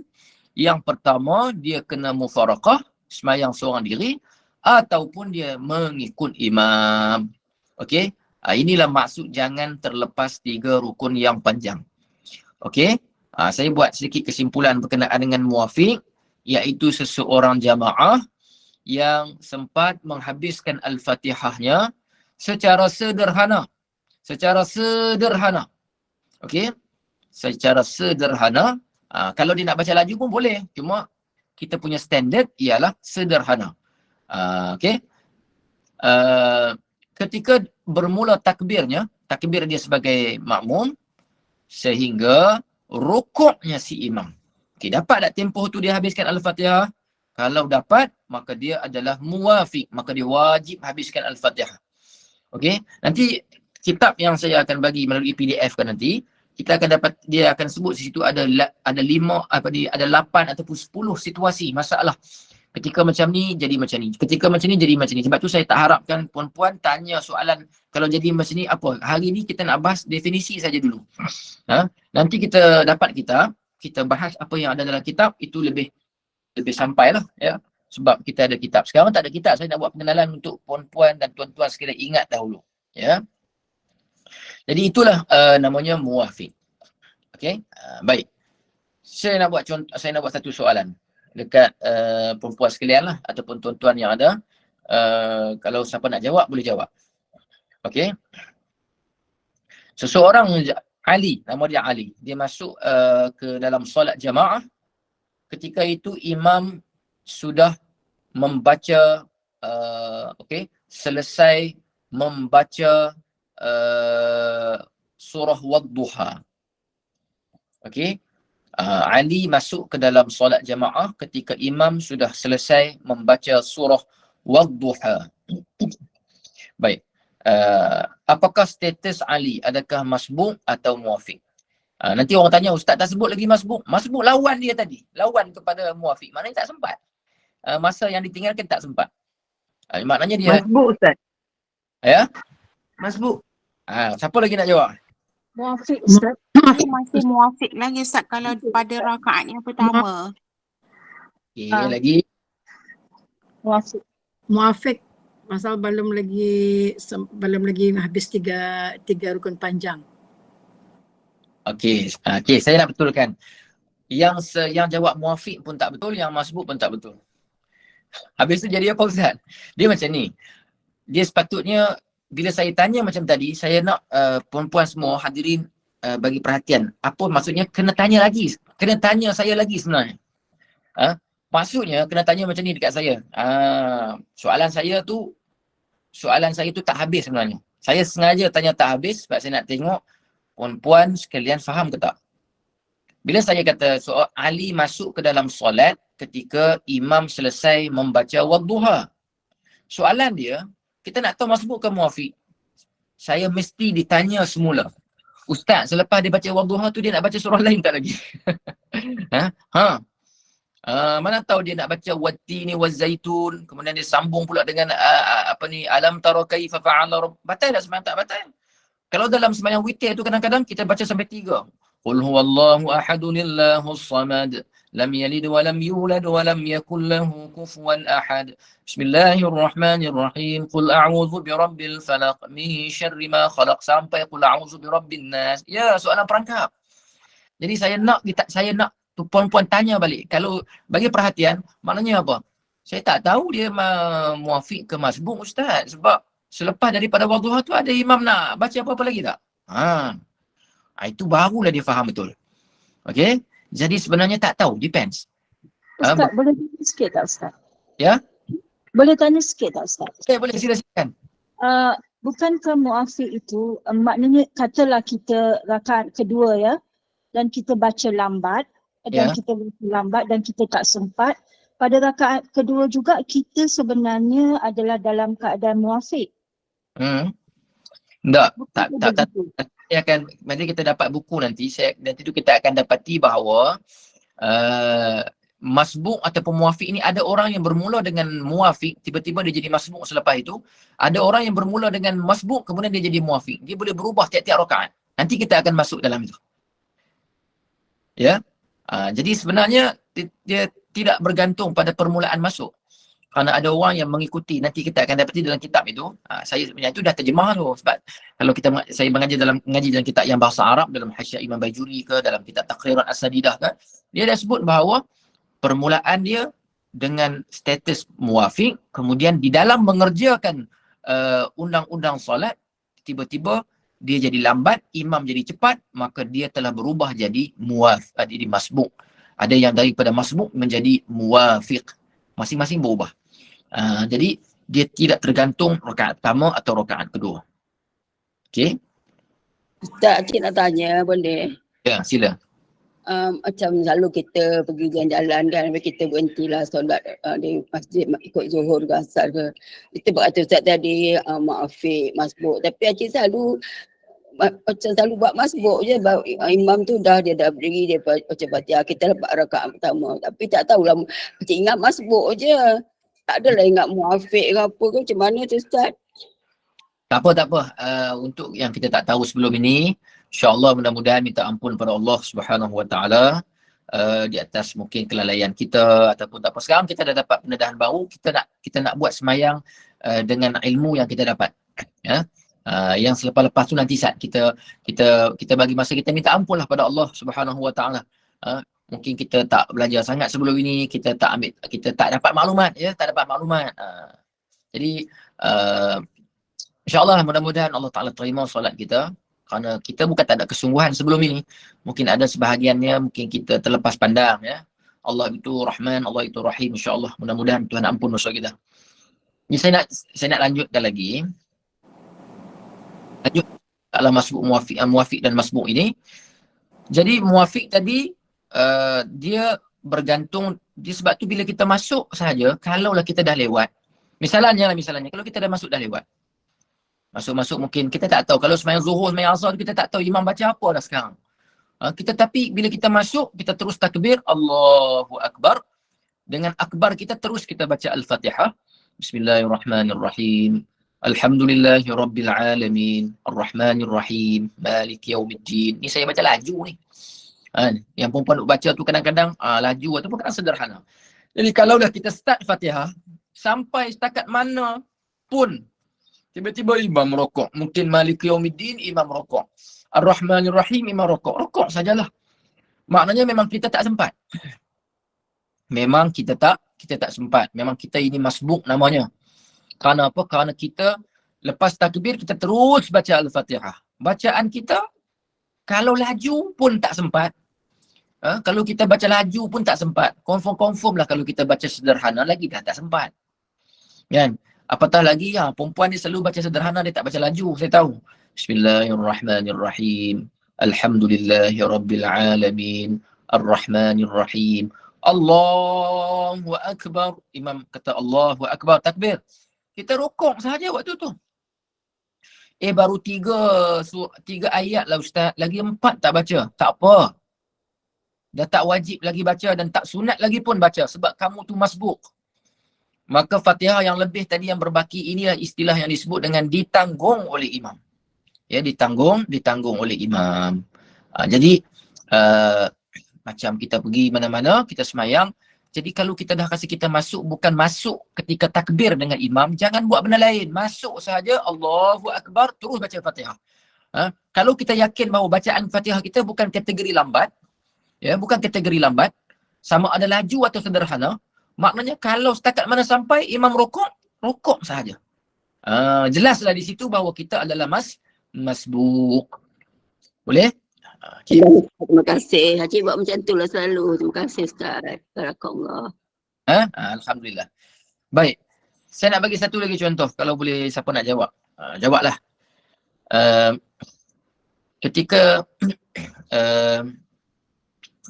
Yang pertama, dia kena mufaraqah, sembahyang seorang diri, ataupun dia mengikut imam. Okey? Inilah maksud jangan terlepas 3 rukun yang panjang. Okey? Saya buat sedikit kesimpulan berkenaan dengan muwafiq, iaitu seseorang jamaah yang sempat menghabiskan Al-Fatihahnya secara sederhana. Secara sederhana. Okey? Secara sederhana. Kalau dia nak baca laju pun boleh. Cuma kita punya standard ialah sederhana. Okey? Ketika bermula takbirnya, takbir dia sebagai makmum, sehingga rukuknya si imam. Okey, dapat tak tempoh tu dia habiskan Al-Fatihah? Kalau dapat, maka dia adalah muwafiq. Maka dia wajib habiskan Al-Fatihah. Okey, nanti kitab yang saya akan bagi melalui PDF kan nanti, kita akan dapat, dia akan sebut di situ ada 8 ataupun 10 situasi masalah. Ketika macam ni jadi macam ni, ketika macam ni jadi macam ni. Sebab tu saya tak harapkan puan-puan tanya soalan kalau jadi macam ni apa. Hari ni kita nak bahas definisi saja dulu. Nanti kita dapat kitab, kita bahas apa yang ada dalam kitab, itu lebih sampailah ya. Sebab kita ada kitab. Sekarang tak ada kitab, saya nak buat pengenalan untuk puan-puan dan tuan-tuan sekalian ingat dahulu ya. Jadi itulah namanya muwafiq. Okey, baik. Saya nak buat satu soalan dekat perempuan sekalian lah, ataupun tuan-tuan yang ada. Kalau siapa nak jawab, boleh jawab. Okey. Seseorang Ali, nama dia Ali. Dia masuk ke dalam solat jamaah. Ketika itu imam sudah membaca selesai membaca surah Wadduha. Okey. Ali masuk ke dalam solat jamaah ketika imam sudah selesai membaca surah Wadduha. Baik. Apakah status Ali? Adakah masbuk atau muwafiq? Nanti orang tanya, ustaz tak sebut lagi masbuk. Masbuk lawan dia tadi. Lawan kepada muwafiq. Maknanya tak sempat. Masa yang ditinggalkan tak sempat. Maknanya dia... Masbuk, Ustaz. Ya? Masbuk. Siapa lagi nak jawab? Muafiq, Ustaz. Dia masih muafiq lagi, Ustaz, kalau pada rakaat yang pertama. Okey, lagi. Muafiq. Muafiq. Pasal belum lagi habis tiga rukun panjang. Okey, saya nak betulkan. Yang jawab muwafiq pun tak betul, yang masbuk pun tak betul. Habis tu jadi apa ustaz? Dia macam ni. Dia sepatutnya bila saya tanya macam tadi, saya nak puan-puan semua hadirin bagi perhatian. Apa maksudnya? Kena tanya lagi. Kena tanya saya lagi sebenarnya. Maksudnya kena tanya macam ni dekat saya. Soalan saya tu tak habis sebenarnya. Saya sengaja tanya tak habis sebab saya nak tengok puan-puan sekalian faham ke tak. Bila saya kata soal Ali masuk ke dalam solat ketika imam selesai membaca Wadduha. Soalan dia, kita nak tahu masbuk ke muwafiq. Saya mesti ditanya semula. Ustaz, selepas dia baca Wadduha tu dia nak baca surah lain tak lagi? Mana tahu dia nak baca Wattini Wazzaitun, kemudian dia sambung pula dengan alam tara kaifa fa'ala rabb. Batal tak sembahyang? Tak batal. Kalau dalam sembahyang witir tu kadang-kadang kita baca sampai 3. Qul huwallahu ahadunillahus samad, lam yalid wa lam yulad wa lam yakul lahu kufuwan ahad. Bismillahirrahmanirrahim. Qul a'udzu birabbil falaq min syarri ma khalaq sampai qul a'udzu birabbin nas. Ya, soalan perangkap. Jadi saya nak tu puan-puan tanya balik. Kalau bagi perhatian, maknanya apa? Saya tak tahu dia muwafiq ke masbuk ustaz, sebab selepas daripada Wadduha tu ada imam nak baca apa-apa lagi tak? Itu barulah dia faham betul. Okey? Jadi sebenarnya tak tahu, depends. Ustaz, boleh tanya sikit tak Ustaz? Ya? Boleh tanya sikit tak Ustaz? Boleh silakan. Bukankah muafiq itu maknanya katalah kita rakaat kedua ya, dan kita baca lambat dan kita tak sempat, pada rakaat kedua juga kita sebenarnya adalah dalam keadaan muafiq. Tak. nanti kita dapat buku nanti, nanti tu kita akan dapati bahawa masbuk ataupun muwafiq ni, ada orang yang bermula dengan muwafiq, tiba-tiba dia jadi masbuk selepas itu. Ada orang yang bermula dengan masbuk, kemudian dia jadi muwafiq. Dia boleh berubah tiap-tiap rakaat. Nanti kita akan masuk dalam itu. Ya. Jadi sebenarnya dia tidak bergantung pada permulaan masuk. Kerana ada orang yang mengikuti, nanti kita akan dapati dalam kitab itu, saya sebenarnya itu dah terjemah tu. Sebab kalau saya mengaji dalam kitab yang bahasa Arab, dalam Hasyiah Imam Bajuri ke, dalam kitab Taqrirat As-Sadidah ke, dia dah sebut bahawa permulaan dia dengan status muwafiq, kemudian di dalam mengerjakan undang-undang solat, tiba-tiba dia jadi lambat, imam jadi cepat, maka dia telah berubah jadi jadi masbuk. Ada yang daripada masbuk menjadi muwafiq. Masing-masing berubah. Jadi dia tidak tergantung rakaat pertama atau rakaat kedua. Okey? Ustaz, cik nak tanya boleh? Ya, sila. Macam selalu kita pergi jalan-jalan kan, kita berhentilah solat di masjid ikut zuhur ke asar ke. Kita berkata Ustaz tadi muwafiq, masbuk. Tapi cik selalu macam selalu buat masbuk je. Imam tu dia dah berdiri, dia baca Fatihah, kita dapat rakaat pertama. Tapi tak tahulah, cik ingat masbuk je. Tak adalah ingat muwafiq ke apa ke, macam mana tu Ustaz? Tak apa. Untuk yang kita tak tahu sebelum ini, insya-Allah mudah-mudahan minta ampun pada Allah Subhanahu Wa Taala di atas mungkin kelalaian kita ataupun tak apa. Sekarang kita dah dapat pendedahan baru, kita nak buat semayang dengan ilmu yang kita dapat. Ya. Yang selepas-lepas tu nanti saat kita bagi masa, kita minta ampun lah pada Allah Subhanahu Wa Taala. Mungkin kita tak belajar sangat sebelum ini, kita tak dapat maklumat, ya, tak dapat maklumat. Jadi insya-Allah mudah-mudahan Allah Taala terima solat kita, kerana kita bukan tak ada kesungguhan sebelum ini. Mungkin ada sebahagiannya mungkin kita terlepas pandang, ya. Allah itu Rahman, Allah itu Rahim, insya-Allah. Mudah-mudahan Tuhan ampun dosa kita. Ini saya nak lanjutkan lagi. Lanjut dalam masbuk muwafiq dan masbuk ini. Jadi muwafiq tadi dia bergantung, sebab tu bila kita masuk sahaja, kalaulah kita dah lewat, misalnya kalau kita dah masuk dah lewat, masuk mungkin kita tak tahu, kalau sembahyang zuhur, sembahyang asar kita tak tahu imam baca apa dah sekarang. Tapi bila kita masuk, kita terus takbir Allahu Akbar. Dengan akbar kita terus kita baca Al-Fatihah. Bismillahirrahmanirrahim. Alhamdulillahi Rabbil Alamin. Ar-Rahmanir-Rahim. Maliki Yaumiddin. Ni saya baca laju ni. Yang perempuan baca tu kadang-kadang laju ataupun kadang sederhana. Jadi kalau dah kita start Fatihah, sampai setakat mana pun tiba-tiba imam rokok. Mungkin Maliki Yaumiddin imam rokok. Ar-Rahmanir-Rahim imam rokok. Rokok sajalah. Maknanya memang kita tak sempat. Memang kita tak sempat. Memang kita ini masbuk namanya. Kerana apa? Kerana kita lepas takbir kita terus baca Al-Fatihah. Bacaan kita kalau laju pun tak sempat. Kalau kita baca laju pun tak sempat. Confirm lah kalau kita baca sederhana lagi dah tak sempat. Kan? Apatah lagi perempuan dia selalu baca sederhana, dia tak baca laju, saya tahu. Bismillahirrahmanirrahim. Alhamdulillahi Rabbil Alamin. Ar-Rahmanir-Rahim. Allahu Akbar. Imam kata Allahu Akbar, takbir. Kita rukuk sahaja waktu tu. Baru 3 ayat lah Ustaz. Lagi 4 tak baca. Tak apa. Dah tak wajib lagi baca dan tak sunat lagi pun baca. Sebab kamu tu masbuk. Maka Fatihah yang lebih tadi yang berbaki, inilah istilah yang disebut dengan ditanggung oleh imam. Ya, ditanggung oleh imam. Jadi macam kita pergi mana-mana, kita semayang. Jadi kalau kita dah kasi kita masuk, bukan masuk ketika takbir dengan imam, jangan buat benda lain. Masuk sahaja, Allahu Akbar, terus baca Fatihah. Kalau kita yakin bahawa bacaan Fatihah kita bukan kategori lambat, ya, bukan kategori lambat, sama ada laju atau sederhana, maknanya kalau setakat mana sampai imam rokok sahaja. Jelaslah di situ bahawa kita adalah masbuk. Boleh? Terima kasih. Haji buat macam tu lah selalu. Terima kasih Ustaz. Barakallah. Alhamdulillah. Baik. Saya nak bagi satu lagi contoh. Kalau boleh siapa nak jawab. Jawablah. Ketika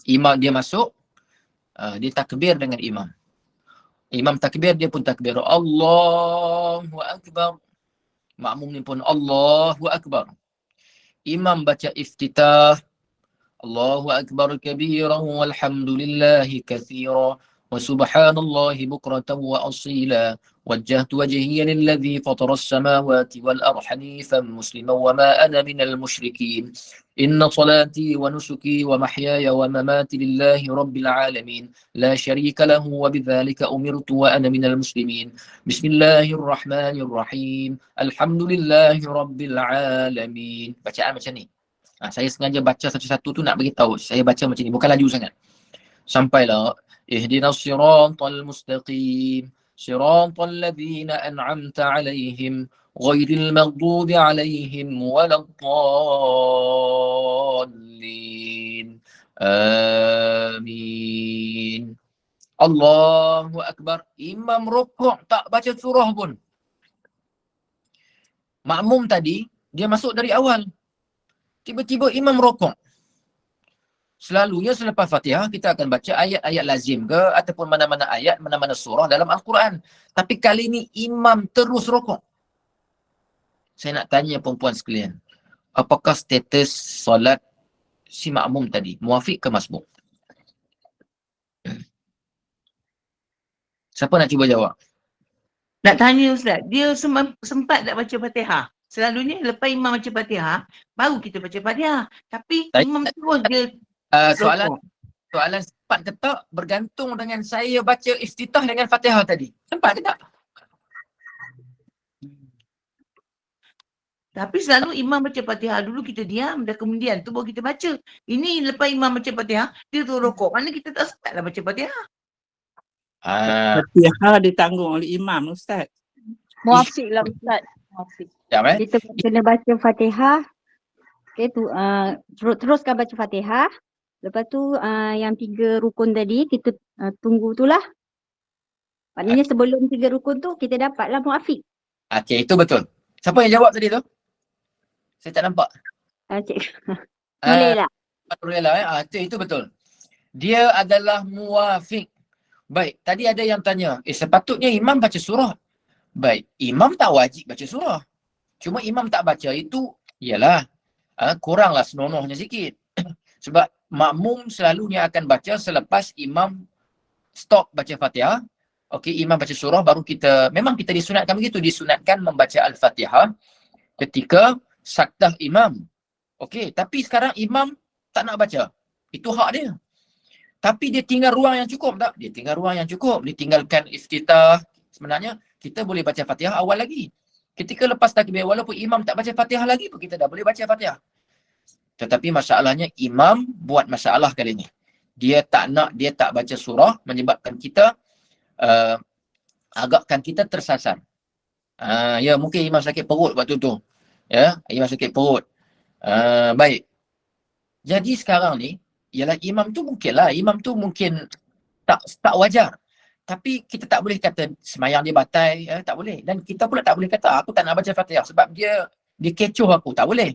imam dia masuk, dia takbir dengan imam. Imam takbir, dia pun takbir. Allahu Akbar. Makmum ni pun Allahu Akbar. imam baca iftitah, Allahu akbar kabiran walhamdulillahi katsira wa subhanallahi bukratan wa asila wajjahtu wajhiya lilladzi fataras samawati wal ardi hanifan musliman wa ma ana minal musyrikin inna salati wa nusuki wa mahyaya wa mamati lillahi rabbil alamin la syarika lahu wa bidzalika umirtu wa ana minal muslimin bismillahirrahmanirrahim alhamdulillahi rabbil alamin. Bacaan macam ni. Saya sengaja baca satu-satu tu nak bagi tahu saya baca macam ni, bukan laju sangat. Sampailah ihdinas siratal mustaqim siratal ladzina an'amta alaihim ghairil maghdubi alaihim waladdallin. Amin. Allahu akbar. Imam rukuk tak baca surah pun. Makmum tadi dia masuk dari awal. Tiba-tiba imam rokok. Selalunya selepas Fatihah kita akan baca ayat-ayat lazim ke ataupun mana-mana ayat, mana-mana surah dalam Al-Quran. Tapi kali ini imam terus rokok. Saya nak tanya perempuan sekalian, apakah status solat si makmum tadi? Muafiq ke masbuk? Siapa nak cuba jawab? Nak tanya Ustaz, dia sempat tak baca Fatihah? Selalunya lepas imam baca Fatihah, baru kita baca Fatihah. Tapi imam terus dia soalan sempat ke tak bergantung dengan saya baca iftitah dengan Fatihah tadi. Sempat ke tak? Tapi selalu imam baca Fatihah dulu kita diam, dah kemudian tu baru kita baca. Ini lepas imam baca Fatihah, dia tu rokok. Mana kita tak sempat lah baca Fatihah. Fatihah ditanggung oleh imam Ustaz. Muafiq lah Ustaz. Muafiq. Kita kena baca Fatihah. Okay, teruskan baca Fatihah. Lepas tu yang 3 rukun tadi kita tunggu tu lah. Maknanya sebelum 3 rukun tu kita dapatlah muafiq. Okey, itu betul. Siapa yang jawab tadi tu? Saya tak nampak. Cik Nurlela. Nurlela itu betul. Dia adalah muafiq. Baik, tadi ada yang tanya, sepatutnya imam baca surah. Baik, imam tak wajib baca surah. Cuma imam tak baca itu ialah kuranglah senonohnya sikit. Sebab makmum selalunya akan baca selepas imam stop baca Fatihah. Okey, imam baca surah baru memang kita disunatkan begitu, disunatkan membaca Al-Fatihah ketika sakdah imam. Okey, tapi sekarang imam tak nak baca. Itu hak dia. Tapi dia tinggal ruang yang cukup tak? Dia tinggal ruang yang cukup. Dia tinggalkan iftitah. Sebenarnya kita boleh baca Fatihah awal lagi. Ketika lepas takbir, walaupun imam tak baca Fatihah lagi pun kita dah boleh baca Fatihah. Tetapi masalahnya imam buat masalah kali ni. Dia tak baca surah menyebabkan kita agakkan kita tersasar. Ya, mungkin imam sakit perut waktu tu. Ya, imam sakit perut. Baik. Jadi sekarang ni ialah imam tu mungkin tak wajar. Tapi kita tak boleh kata semayang dia batal, tak boleh. Dan kita pula tak boleh kata aku tak nak baca Fatihah sebab dia kecoh aku, tak boleh.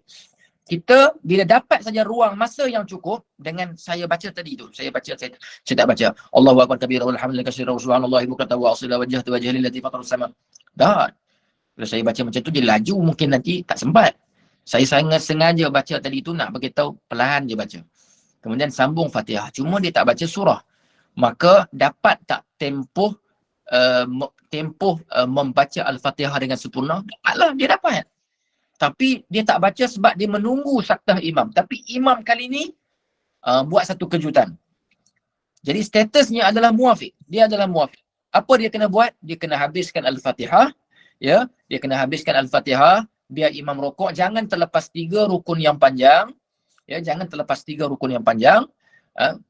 Kita bila dapat saja ruang masa yang cukup dengan saya baca tadi tu. Saya tak baca. Allahu akbar kabira walhamdulillahi katsiran wa subhanallahi bukratan wa asila wajjahtu wajhiya lillati fataras sama. Dah. Bila saya baca macam tu dia laju mungkin nanti tak sempat. Saya sangat sengaja baca tadi tu nak beritahu perlahan je baca. Kemudian sambung Fatihah. Cuma dia tak baca surah. Maka dapat tak tempoh membaca Al-Fatihah dengan sempurna? Dapatlah, dia dapat. Tapi dia tak baca sebab dia menunggu sakdah imam. Tapi imam kali ni buat satu kejutan. Jadi statusnya adalah muafiq. Dia adalah muafiq. Apa dia kena buat? Dia kena habiskan Al-Fatihah. Ya, dia kena habiskan Al-Fatihah. Biar imam rokok. Jangan terlepas 3 rukun yang panjang. Ya, jangan terlepas 3 rukun yang panjang.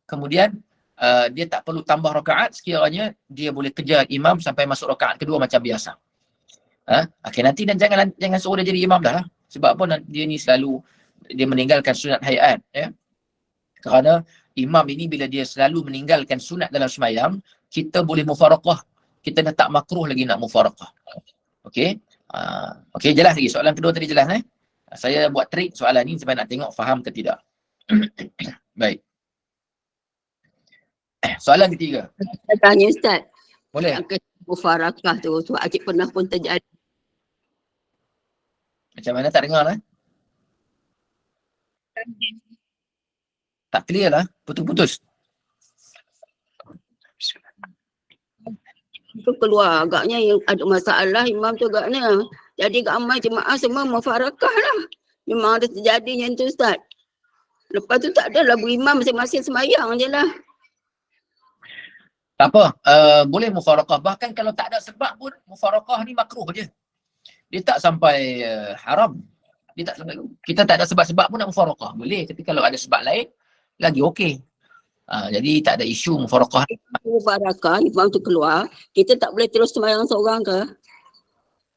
Kemudian dia tak perlu tambah rakaat sekiranya dia boleh kejar imam sampai masuk rakaat kedua macam biasa. Okey, nanti dan jangan suruh dia jadi imam dah lah. Sebab apa dia ni selalu dia meninggalkan sunat hayat, ya. Kerana imam ini bila dia selalu meninggalkan sunat dalam sembahyang, kita boleh mufaraqah. Kita dah tak makruh lagi nak mufaraqah. Okey. Okey, jelas lagi soalan kedua tadi jelas Saya buat trik soalan ni supaya nak tengok faham ke tidak. Baik. Soalan ketiga. Saya tanya Ustaz. Boleh. Yang mufarakah tu sebab Acik pernah pun terjadi. Macam mana tak dengar Tak clear lah, putus-putus. Tu keluar agaknya yang ada masalah imam tu agaknya. Jadi ramai jemaah semua mufarakah lah. Memang ada terjadi yang tu Ustaz. Lepas tu tak adalah berimam masing-masing semayang je lah. Tak apa, boleh mufarakah. Bahkan kalau tak ada sebab pun, mufarakah ni makruh je. Dia tak sampai haram. Dia tak sampai, kita tak ada sebab-sebab pun nak mufarakah. Boleh, tapi kalau ada sebab lain, lagi okey. Jadi tak ada isu mufarakah. Mufarakah, imam tu keluar. Kita tak boleh terus semayang seorang ke?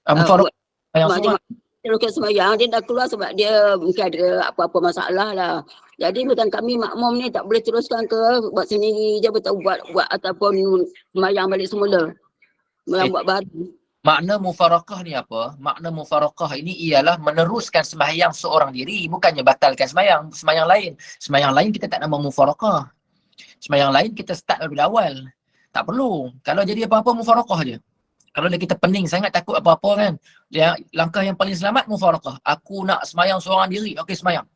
Mufarakah yang Macam semua. teruskan semayang, dia dah keluar sebab dia mungkin ada apa-apa masalah lah. Jadi bukan kami makmum ni tak boleh teruskan ke buat sendiri je betul buat ataupun semayang balik semula. Buat baru. Makna mufarakah ni apa? Makna mufarakah ini ialah meneruskan sembahyang seorang diri, bukannya batalkan sembahyang lain. Sembahyang lain kita tak nama mufarakah. Sembahyang lain kita start daripada awal. Tak perlu. Kalau jadi apa-apa mufarakah je. Kalau kita pening sangat takut apa-apa kan. Langkah yang paling selamat mufarakah. Aku nak sembahyang seorang diri. Okey sembahyang.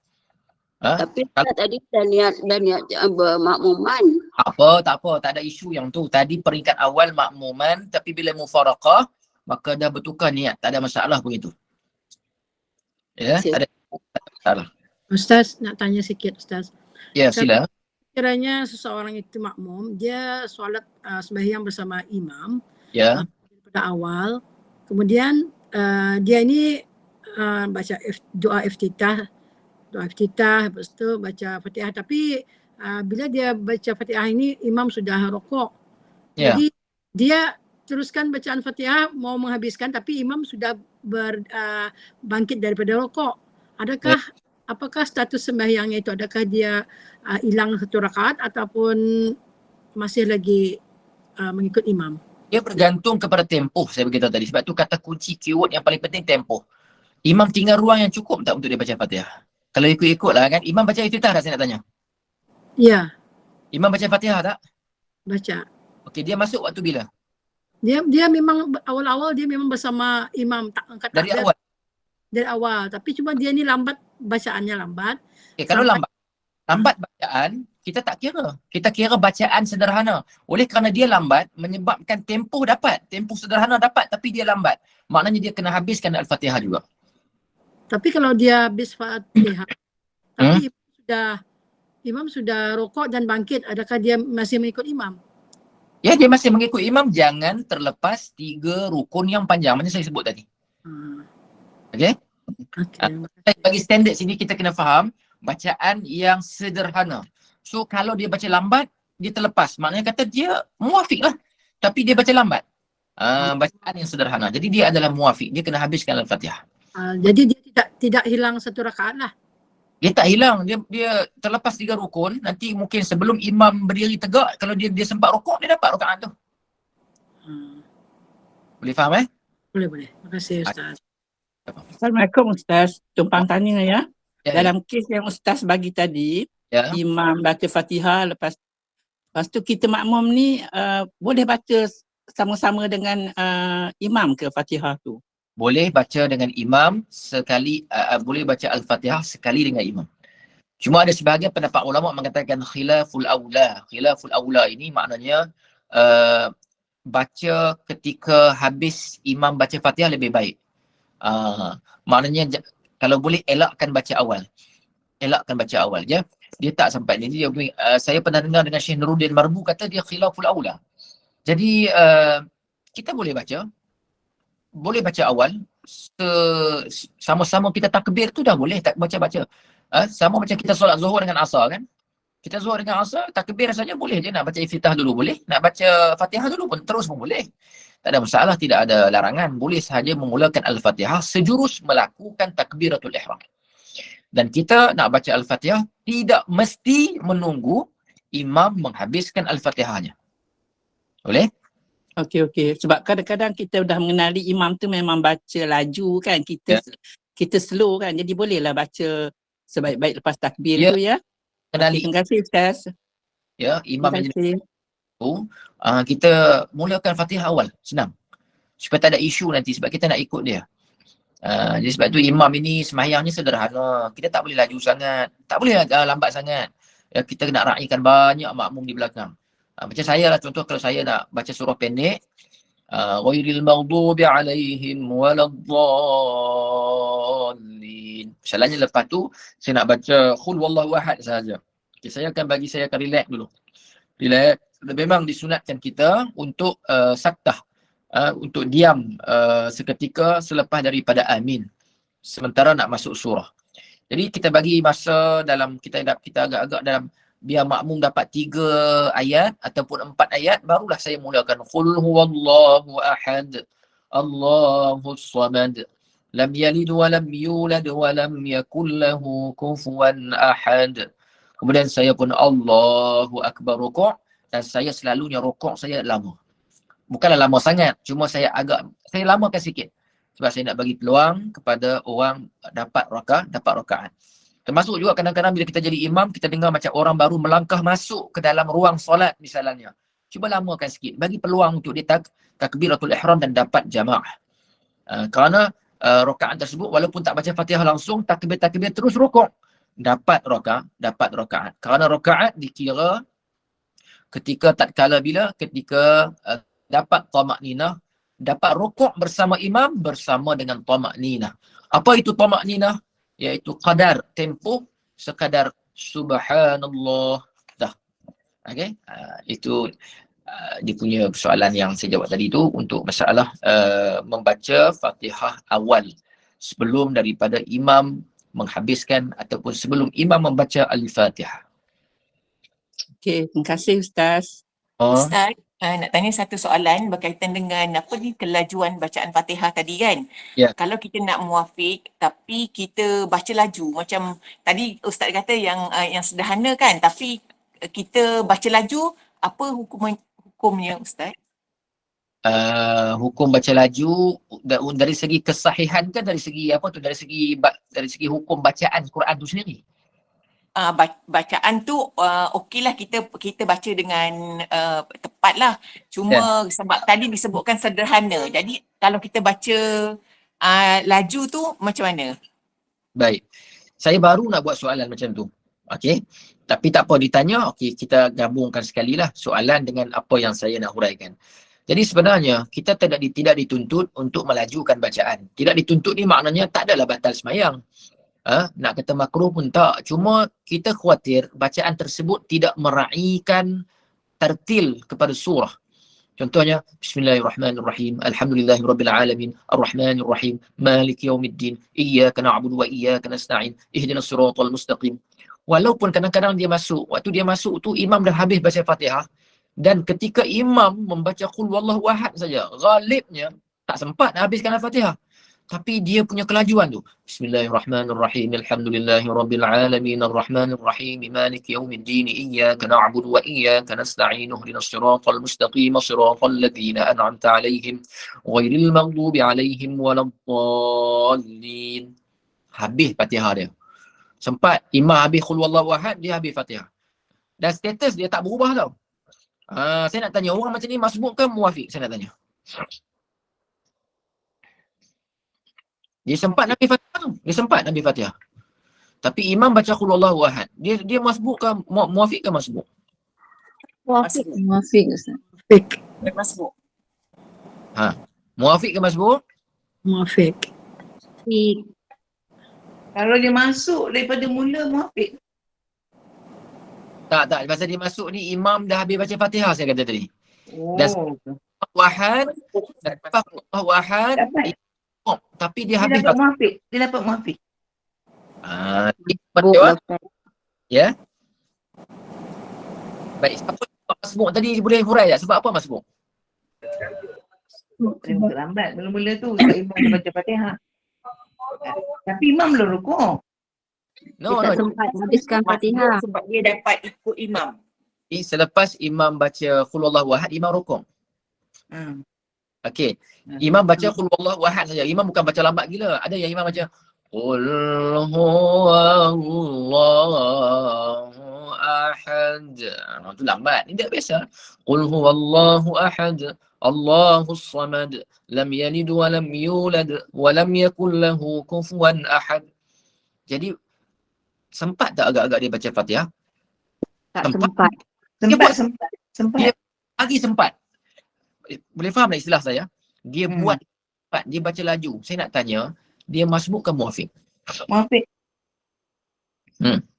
Tapi tadi dah niat bermakmuman. Tak apa, tak ada isu yang tu. Tadi peringkat awal makmuman, tapi bila mufarakah maka dah bertukar niat. Tak ada masalah pun itu. Ya, tak ada masalah. Ustaz, nak tanya sikit Ustaz. Ya, sila. Kiranya seseorang itu makmum, dia solat sembahyang bersama imam Ya. pada awal, kemudian dia ini baca doa iftitah, lepas tu baca Fatihah, tapi bila dia baca Fatihah ini imam sudah rokok. Ya. Jadi dia teruskan bacaan Fatihah mau menghabiskan tapi imam sudah bangkit daripada rokok. Adakah apakah status sembahyangnya itu? Adakah dia hilang satu rakaat ataupun masih lagi mengikut imam? Dia bergantung kepada tempoh, saya beritahu tadi. Sebab tu kata kunci keyword yang paling penting tempoh. Imam tinggal ruang yang cukup tak untuk dia baca Fatihah? Kalau ikut-ikut lah kan, imam baca iftitah dah saya nak tanya. Ya. Imam baca Fatihah tak? Baca. Okey, dia masuk waktu bila? Dia memang awal-awal dia memang bersama imam, tak angkat Dari takbir. awal? Dari awal. Tapi cuma dia ni lambat, bacaannya lambat. Okay, kalau lambat bacaan, kita tak kira. Kita kira bacaan sederhana. Oleh kerana dia lambat, menyebabkan tempoh sederhana dapat tapi dia lambat. Maknanya dia kena habiskan Al-Fatihah juga. Tapi kalau dia habis Fatihah, tapi imam sudah rokok dan bangkit, adakah dia masih mengikut imam? Ya, dia masih mengikut imam, jangan terlepas 3 rukun yang panjang macam saya sebut tadi. Okey? Bagi standard sini kita kena faham bacaan yang sederhana. So kalau dia baca lambat, dia terlepas. Maknanya kata dia muafiq lah. Tapi dia baca lambat. Bacaan yang sederhana. Jadi dia adalah muafiq. Dia kena habiskan Al-Fatihah. Jadi dia tidak hilang satu rakaat lah. Dia tak hilang. Dia terlepas 3 rukun. Nanti mungkin sebelum imam berdiri tegak, kalau dia sempat rukuk, dia dapat rakaat tu. Boleh faham Boleh. Terima kasih Ustaz. Assalamualaikum Ustaz. Tumpang tanya ya. Ya. Dalam kes yang Ustaz bagi tadi, imam baca Fatihah, lepas tu kita makmum ni boleh baca sama-sama dengan imam ke Fatihah tu? Boleh baca dengan imam sekali, boleh baca Al-Fatihah sekali dengan imam. Cuma ada sebahagian pendapat ulama mengatakan khilaful aula. Khilaful aula ini maknanya baca ketika habis imam baca Fatihah lebih baik. Maknanya kalau boleh elakkan baca awal. Elakkan baca awal je. Dia tak sampai. Jadi saya pernah dengar dengan Syekh Nuruddin Marbu kata dia khilaful aula. Jadi kita boleh baca awal, sama-sama kita takbir tu dah boleh tak baca-baca. Sama macam kita solat zuhur dengan asar kan. Kita zuhur dengan asar, takbir saja boleh je. Nak baca iftitah dulu boleh, nak baca Fatihah dulu pun terus pun boleh. Tak ada masalah, tidak ada larangan. Boleh sahaja memulakan Al-Fatihah sejurus melakukan takbiratul ihram. Dan kita nak baca Al-Fatihah tidak mesti menunggu imam menghabiskan Al-Fatihahnya. Boleh? Okey. Sebab kadang-kadang kita dah mengenali imam tu memang baca laju kan. Kita slow kan. Jadi bolehlah baca sebaik-baik lepas takbir tu ya. Kenali. Terima kasih Ustaz. Ya, imam yang terima kasih. Kita mulakan Fatihah awal. Senang. Supaya tak ada isu nanti sebab kita nak ikut dia. Jadi sebab tu imam ini sembahyangnya sederhana. Kita tak boleh laju sangat, tak boleh lambat sangat. Kita nak raikan banyak makmum di belakang. Macam saya lah, contoh kalau saya nak baca surah pendek, ghairil maghdubi alaihim waladdallin. Misalnya lepas tu saya nak baca qul wallahu ahad saja. Okay, saya akan relax dulu. Relax. Memang disunatkan kita untuk saktah, untuk diam seketika selepas daripada amin sementara nak masuk surah. Jadi kita bagi masa dalam kita agak-agak dalam, biar makmum dapat 3 ayat ataupun 4 ayat, barulah saya mulakan qul huwallahu ahad Allahus samad lam yalid wa lam yulad wa lam yakul lahu kufuwan ahad. Kemudian saya pun Allahu akbar rukuk, dan saya selalunya rukuk saya lama. Bukanlah lama sangat, cuma saya lamakan sikit. Sebab saya nak bagi peluang kepada orang dapat rakaat. Termasuk juga kadang-kadang bila kita jadi imam, kita dengar macam orang baru melangkah masuk ke dalam ruang solat misalnya. Cuba lamakan sikit, bagi peluang untuk dia takbiratul ihram dan dapat jamaah. Kerana rakaat tersebut walaupun tak baca Fatihah langsung, takbir terus rukuk, dapat rakaat. Kerana rakaat dikira ketika dapat tamakninah, dapat rukuk bersama imam bersama dengan tamakninah. Apa itu tamakninah? Iaitu kadar tempoh sekadar subhanallah. Dah. Okey. Itu dia punya soalan yang saya jawab tadi tu untuk masalah membaca Fatihah awal sebelum daripada imam menghabiskan ataupun sebelum imam membaca Al-Fatihah. Okey, terima kasih Ustaz. Ustaz, nak tanya satu soalan berkaitan dengan kelajuan bacaan Fatihah tadi kan. Yeah. Kalau kita nak muafiq tapi kita baca laju, macam tadi Ustaz kata yang sederhana kan, tapi kita baca laju, apa hukumnya Ustaz? Hukum baca laju dari segi kesahihan ke dari segi dari segi hukum bacaan Quran tu sendiri? Bacaan tu okeylah kita baca dengan tepat lah. Cuma sebab tadi disebutkan sederhana. Jadi kalau kita baca laju tu macam mana? Baik. Saya baru nak buat soalan macam tu. Okey. Tapi tak apa ditanya, okey kita gabungkan sekali lah soalan dengan apa yang saya nak huraikan. Jadi sebenarnya kita tidak dituntut untuk melajukan bacaan. Tidak dituntut ni maknanya tak adalah batal sembahyang. Nak kata makruh pun tak. Cuma kita khawatir bacaan tersebut tidak meraihkan tertil kepada surah. Contohnya, Bismillahirrahmanirrahim, Alhamdulillahirrabbilalamin, Ar-Rahmanirrahim, Maliki yaumiddin, Iyyaka na'budu wa iyyaka nasta'in, Ihdinas siratal mustaqim. Walaupun kadang-kadang waktu dia masuk tu imam dah habis baca Fatihah, dan ketika imam membaca qul wallahu ahad saja, ghalibnya tak sempat nak habiskan Al-Fatihah. Tapi dia punya kelajuan tu. Bismillahirrahmanirrahim. Alhamdulillahirabbilalamin arrahmanirrahim maliki yaumiddin iyyaka na'budu wa iyyaka nasta'in ihdinas siratal mustaqim siratal ladzina an'amta 'alaihim ghairil maghdubi 'alaihim waladdallin. Habis Fatihah dia. Sempat imam habis qul wallahu ahad, dia habis Fatihah. Dan status dia tak berubah tau. Saya nak tanya, orang macam ni masbuk ke muwafiq? Saya nak tanya. Dia sempat Nabi Fatihah. Tapi imam baca qul wallahu ahad. Dia masbuk ke muwafiq ke masbuk? Muafiq Ustaz. Masbuk. Muwafiq ke masbuk? Muafiq. Kalau dia masuk daripada mula muafiq. Tak. Pasal dia masuk ni imam dah habis baca Fatihah saya kata tadi. Dan wahad, tapi dia habis dapat muafiq. Dia dapat muafiq. Ya. Baik, apa masbuk tadi boleh hurai tak? Sebab apa masbuk? Dia terlambat mula-mula tu sebab imam baca Fatihah. Tapi imam belum rukuk. No. Sempat habiskan Fatihah. Sebab dia dapat ikut imam. Selepas imam baca qul wallahu ahad, imam rukuk. Okey. Imam baca qul wallahu ahad saja. Imam bukan baca lambat gila. Ada yang imam baca Qul huwallahu ahad. Itu lambat. Ini tak biasa. Qul huwallahu ahad. Allahus samad. Lam yalid wa lam yulad wa lam yakul lahu kufuwan ahad. Jadi sempat tak agak-agak dia baca Fatihah? Tak sempat. Sempat. Dia lagi sempat. Boleh faham tak istilah saya? Dia buat sempat, dia baca laju. Saya nak tanya, dia masbuk ke muafiq? Muafiq.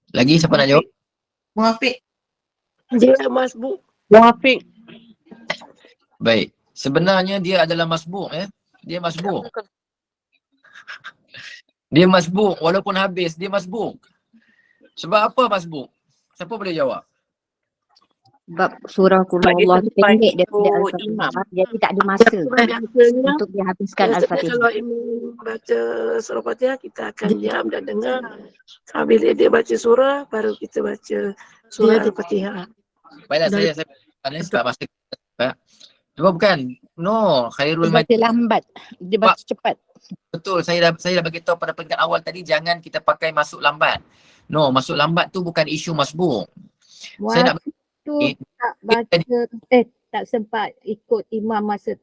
Lagi siapa nak jawab? Muafiq. Dia masbuk. Muafiq. Baik. Sebenarnya dia adalah masbuk Dia masbuk. Dia masbuk walaupun habis dia masbuk. Sebab apa masbuk? Siapa boleh jawab? Sebab surah Qul Allah tu pendek daripada Al-Fatihah. Jadi tak ada masa untuk dihabiskan Al-Fatihah. Kalau imam baca surah Fatihah, kita akan diam dan dengar. Bila dia baca surah, baru kita baca surah Al-Fatihah. Baiklah, saya sebab masa sebab bukan. No, khairul Dia baca lambat. Dia baca cepat. Betul, saya dah bagi tahu pada peringkat awal tadi, jangan kita pakai masuk lambat. No, masuk lambat tu bukan isu masbuk. Saya nak tu tak baca, tak sempat ikut imam masa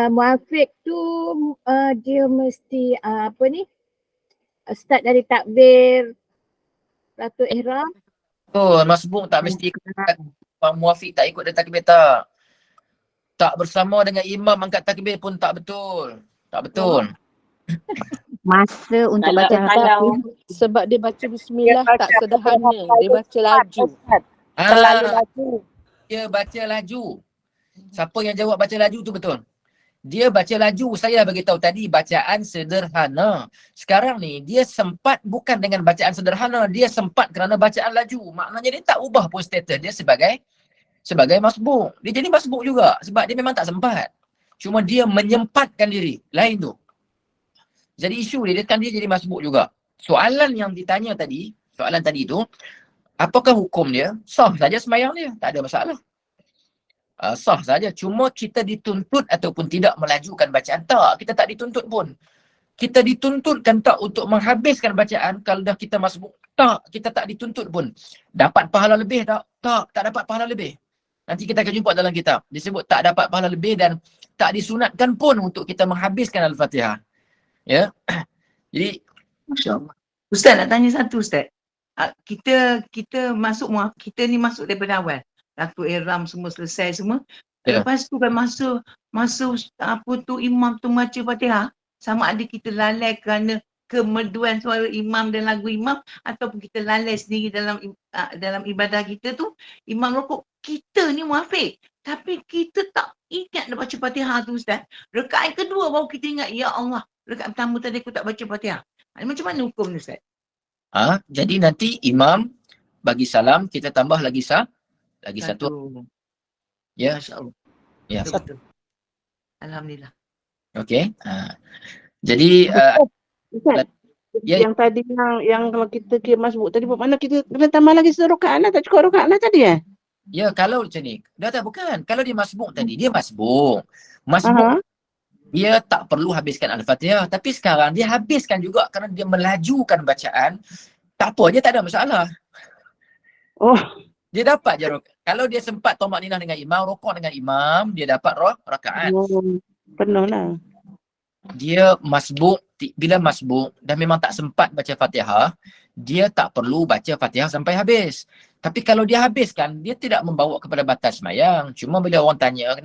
muafiq tu dia mesti start dari takbir Ratu Ihram. Oh, masbuk tak mesti ikut muafiq, tak ikut dia takbir tak. Tak bersama dengan imam angkat takbir pun tak betul. Tak betul. Masa untuk baca Al-Fatihah. Sebab dia baca bismillah tak sederhana. Dia baca laju. Terlalu laju. Dia baca laju. Siapa yang jawab baca laju tu betul? Dia baca laju. Saya dah bagi tahu tadi bacaan sederhana. Sekarang ni dia sempat bukan dengan bacaan sederhana, dia sempat kerana bacaan laju. Maknanya dia tak ubah pun status dia sebagai masbuk. Dia jadi masbuk juga sebab dia memang tak sempat. Cuma dia menyempatkan diri. Lain tu. Jadi isu dia kan dia jadi masbuk juga. Soalan yang ditanya tadi, soalan tadi tu, apakah hukum dia? Sah saja sembahyang dia, tak ada masalah. Sah saja. Cuma kita dituntut ataupun tidak melajukan bacaan. Tak, kita tak dituntut pun. Kita dituntutkan tak untuk menghabiskan bacaan kalau dah kita masbuk? Tak, kita tak dituntut pun. Dapat pahala lebih tak? Tak, tak dapat pahala lebih. Nanti kita akan jumpa dalam kitab. Disebut tak dapat pahala lebih dan tak disunatkan pun untuk kita menghabiskan Al-Fatihah. Ya. Jadi Masya-Allah. Ustaz nak tanya satu Ustaz. Kita ni masuk daripada awal. Ratu Ihram semua selesai semua. Ya. Lepas tu kan masa apa tu imam tu baca Fatihah, sama ada kita lalai kerana kemerduan suara imam dan lagu imam ataupun kita lalai sendiri dalam ibadah kita tu, imam rukuk, kita ni muafiq. Tapi kita tak ingat nak baca Fatihah tu Ustaz. Rakaat kedua baru kita ingat, ya Allah, rakaat pertama tadi aku tak baca Fatihah. Macam mana hukum ni Ustaz? Jadi nanti imam bagi salam, kita tambah lagi satu. Ya. Masya-Allah. Ya. Betul. Alhamdulillah. Okey. Jadi Ustaz, yang tadi yang kalau kita kira masbuk tadi, mana kita kena tambah lagi serakaat lah, tak cukup rakaat lah tadi ya, kalau macam ni. Bukan. Kalau dia masbuk tadi, dia masbuk. Dia tak perlu habiskan Al-Fatihah. Tapi sekarang dia habiskan juga kerana dia melajukan bacaan. Tak apa, dia tak ada masalah. Oh. Dia dapat je kalau dia sempat tomak ninah dengan imam, rukuk dengan imam, dia dapat rakaat. Penuh lah. Dia masbuk, bila masbuk dan memang tak sempat baca Fatihah, dia tak perlu baca Fatihah sampai habis. Tapi kalau dia habiskan, dia tidak membawa kepada batas sembahyang. Cuma bila orang tanya,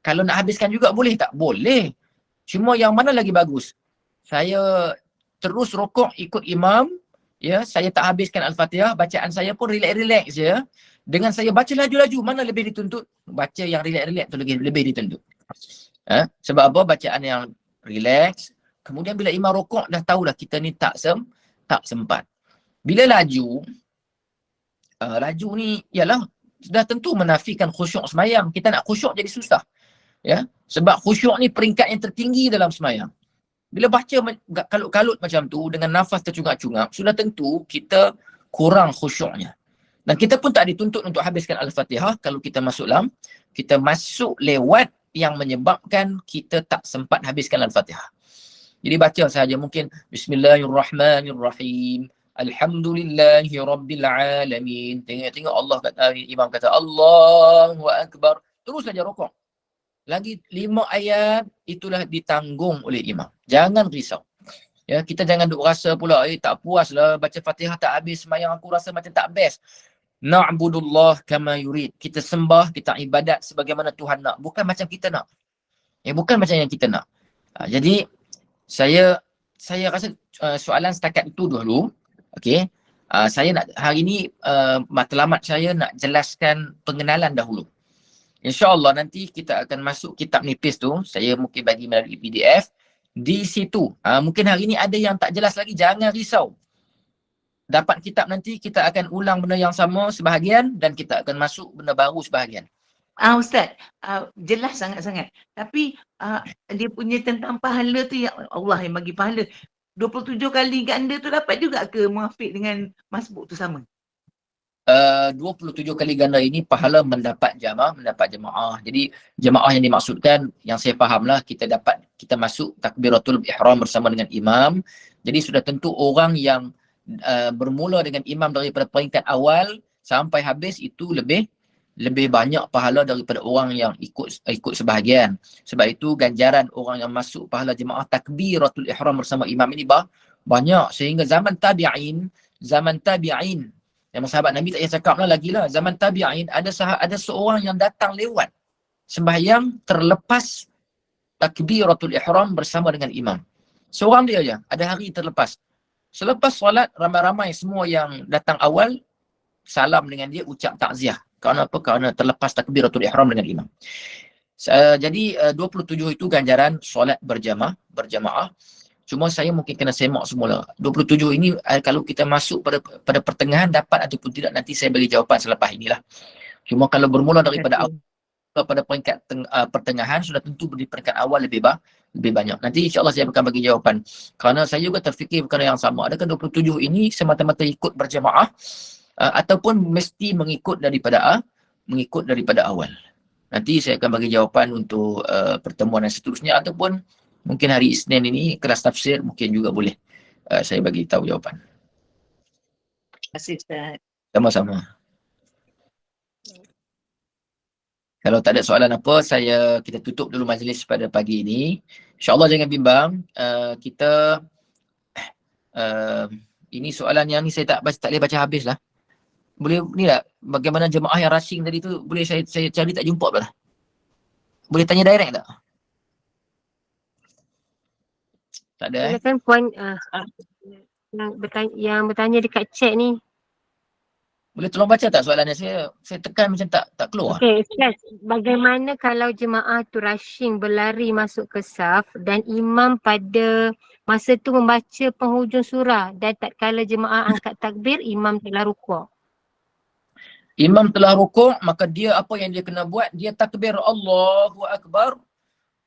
kalau nak habiskan juga boleh tak? Boleh. Cuma yang mana lagi bagus? Saya terus rukuk ikut imam, ya, saya tak habiskan Al-Fatihah, bacaan saya pun relax-relax je. Dengan saya baca laju-laju, mana lebih dituntut? Baca yang relax-relax tu lebih dituntut. Sebab apa? Bacaan yang relax. Kemudian bila imam rukuk, dah tahulah kita ni tak sempat. Bila laju ni ialah sudah tentu menafikan khusyuk sembahyang. Kita nak khusyuk jadi susah. Ya, sebab khusyuk ni peringkat yang tertinggi dalam sembahyang. Bila baca kalut-kalut macam tu dengan nafas tercungap-cungap, sudah tentu kita kurang khusyuknya. Dan kita pun tak dituntut untuk habiskan Al-Fatihah kalau kita masuk lewat yang menyebabkan kita tak sempat habiskan Al-Fatihah. Jadi baca saja mungkin Bismillahirrahmanirrahim. Alhamdulillahirabbilalamin. Tengok Allah kata, imam kata Allahu Akbar. Terus saja rukuk. Lagi 5 ayat itulah ditanggung oleh imam. Jangan risau. Ya, kita jangan duk rasa pula, tak puas lah baca Fatihah tak habis sembahyang aku rasa macam tak best. Na'budullah kama yurid. Kita sembah, kita ibadat sebagaimana Tuhan nak. Bukan macam kita nak. Bukan macam yang kita nak. Jadi saya rasa soalan setakat itu dulu. Okey. Saya nak hari ni matlamat saya nak jelaskan pengenalan dahulu. InsyaAllah nanti kita akan masuk kitab nipis tu. Saya mungkin bagi melalui PDF. Di situ, mungkin hari ni ada yang tak jelas lagi, jangan risau. Dapat kitab nanti, kita akan ulang benda yang sama sebahagian dan kita akan masuk benda baru sebahagian. Ustaz, jelas sangat-sangat. Tapi dia punya tentang pahala tu, ya Allah yang bagi pahala. 27 kali ganda tu dapat juga ke Muafiq dengan masbuk tu sama? 27 kali ganda ini pahala mendapat jamaah. Jadi jamaah yang dimaksudkan, yang saya fahamlah, kita masuk takbiratul ihram bersama dengan imam. Jadi sudah tentu orang yang bermula dengan imam daripada peringkat awal sampai habis itu lebih banyak pahala daripada orang yang ikut sebahagian. Sebab itu ganjaran orang yang masuk pahala jemaah takbiratul ihram bersama imam ini banyak, sehingga zaman tabi'in yang sahabat Nabi tak payah cakap lah lagi lah. Zaman tabi'in ada seorang yang datang lewat sembahyang terlepas takbiratul ihram bersama dengan imam. Seorang dia aja, ada hari terlepas. Selepas solat, ramai-ramai semua yang datang awal salam dengan dia, ucap takziah. Kerana apa? Kerana terlepas takbiratul ihram dengan imam. Jadi 27 itu ganjaran solat berjamaah. Cuma saya mungkin kena semak semula. 27 ini kalau kita masuk pada pertengahan dapat ataupun tidak, nanti saya bagi jawapan selepas inilah. Cuma kalau bermula daripada pada peringkat pertengahan, sudah tentu di peringkat awal lebih banyak. Nanti insya-Allah saya akan bagi jawapan. Kerana saya juga terfikir perkara yang sama. Adakah 27 ini semata-mata ikut berjamaah ataupun mesti mengikut daripada awal. Nanti saya akan bagi jawapan untuk pertemuan yang seterusnya, ataupun mungkin hari Isnin ini kelas tafsir mungkin juga boleh saya bagi tahu jawapan. Terima kasih Ustaz. Sama-sama. Kalau tak ada soalan apa, kita tutup dulu majlis pada pagi ini. InsyaAllah jangan bimbang. Ini soalan yang ni saya tak boleh baca habis lah. Boleh ni tak? Bagaimana jemaah yang rushing tadi tu, boleh saya cari tak jumpa pula. Boleh tanya direct tak? Tak ada Silakan puan yang bertanya dekat chat ni. Boleh tolong baca tak soalannya? Saya tekan macam tak keluar. Okey, Ustaz, bagaimana kalau jemaah tu rushing berlari masuk ke saf dan imam pada masa tu membaca penghujung surah dan tatkala jemaah angkat takbir, imam telah rukuk? Imam telah rukuk, maka dia apa yang dia kena buat? Dia takbir Allahu Akbar.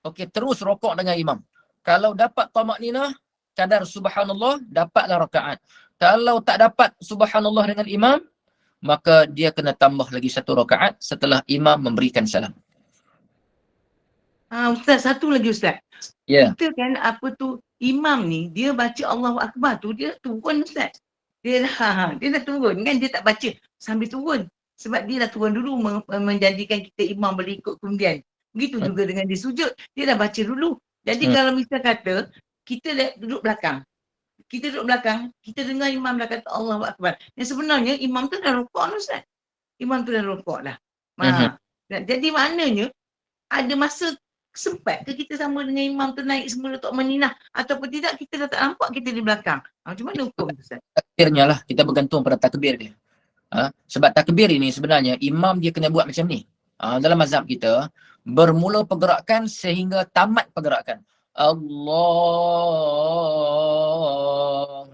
Okey, terus rukuk dengan imam. Kalau dapat tamakninah, kadar subhanallah, dapatlah rakaat. Kalau tak dapat subhanallah dengan imam, maka dia kena tambah lagi 1 rakaat setelah imam memberikan salam. Ustaz, satu lagi Ustaz. Ya. Kita kan imam ni, dia baca Allahu Akbar tu, dia turun Ustaz. Dia dah turun kan, dia tak baca sambil turun. Sebab dia dah turun dulu menjadikan kita imam boleh ikut kemudian. Begitu juga dengan dia sujud, dia dah baca dulu. Jadi kalau misal kata, kita duduk belakang. Kita dengar imam dah kata Allahu Akbar. Yang sebenarnya imam tu dah rukuk lah Ustaz. Imam tu dah rukuk dah. Jadi maknanya, ada masa sempat ke kita sama dengan imam tu naik semula untuk meninah, ataupun tidak, kita dah tak nampak kita di belakang. Macam mana hukum tu Ustaz? Takbirnya lah, kita bergantung pada takbir dia. Sebab takbir ini sebenarnya imam dia kena buat macam ni. Dalam mazhab kita, bermula pergerakan sehingga tamat pergerakan. Allahu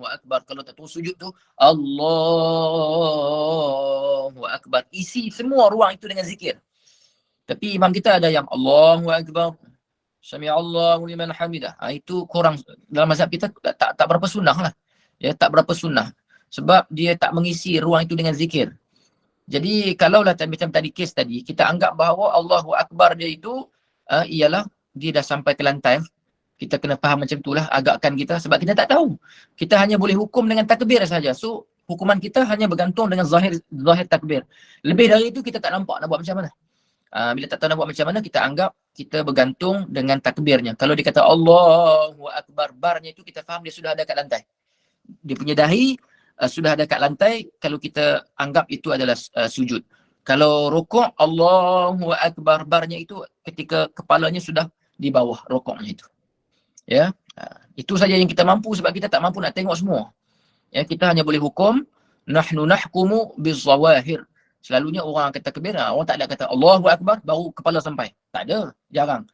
Akbar. Kalau tak terus sujud tu, Allahu Akbar. Isi semua ruang itu dengan zikir. Tapi imam kita ada yang Allahu Akbar, Sami'allahu liman hamidah. Itu kurang. Dalam mazhab kita tak berapa sunnah lah. Ya, tak berapa sunnah. Sebab dia tak mengisi ruang itu dengan zikir. Jadi kalaulah macam tadi kes tadi, kita anggap bahawa Allahu Akbar dia itu ialah dia dah sampai ke lantai. Kita kena faham macam itulah agakkan kita, sebab kita tak tahu. Kita hanya boleh hukum dengan takbir saja. So hukuman kita hanya bergantung dengan zahir takbir. Lebih dari itu kita tak nampak nak buat macam mana. Bila tak tahu nak buat macam mana, kita anggap kita bergantung dengan takbirnya. Kalau dia kata Allahu Akbar, barnya itu kita faham dia sudah ada kat lantai. Dia punya dahi sudah ada kat lantai, kalau kita anggap itu adalah sujud. Kalau rukuk, Allahu Akbar, barnya itu ketika kepalanya sudah di bawah rukuknya itu. Ya, itu saja yang kita mampu, sebab kita tak mampu nak tengok semua. Ya, kita hanya boleh hukum nahnu nahkumu bizawahir. Selalunya orang kata takbir, orang tak ada kata Allahu Akbar baru kepala sampai. Tak ada, jarang.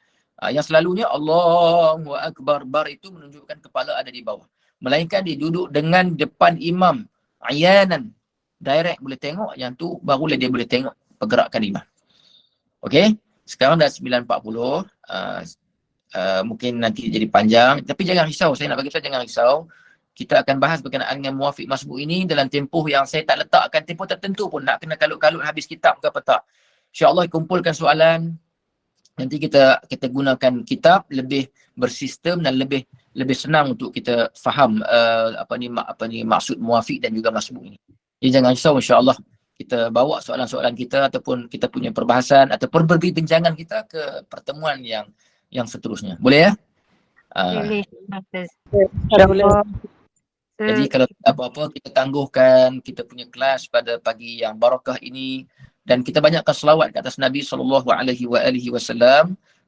Yang selalunya Allahu Akbar, bar itu menunjukkan kepala ada di bawah. Melainkan dia duduk dengan depan imam, ayanan, direct boleh tengok, yang tu barulah dia boleh tengok pergerakan imam. Okey, sekarang dah 9.40. Mungkin nanti jadi panjang, tapi jangan risau, saya nak bagi tahu jangan risau. Kita akan bahas berkenaan dengan muwafiq masbuk ini dalam tempoh yang saya tak letakkan tempoh tertentu pun, nak kena kalut-kalut habis kitab ke apa tak. InsyaAllah kumpulkan soalan, nanti kita gunakan kitab lebih bersistem dan lebih senang untuk kita faham apa ni maksud muwafiq dan juga masbuk ini. Jadi jangan risau, insyaAllah kita bawa soalan-soalan kita ataupun kita punya perbahasan ataupun perbincangan kita ke pertemuan yang seterusnya. Boleh ya? Boleh. Jadi kalau apa-apa kita tangguhkan kita punya kelas pada pagi yang barakah ini, dan kita banyakkan selawat ke atas Nabi SAW.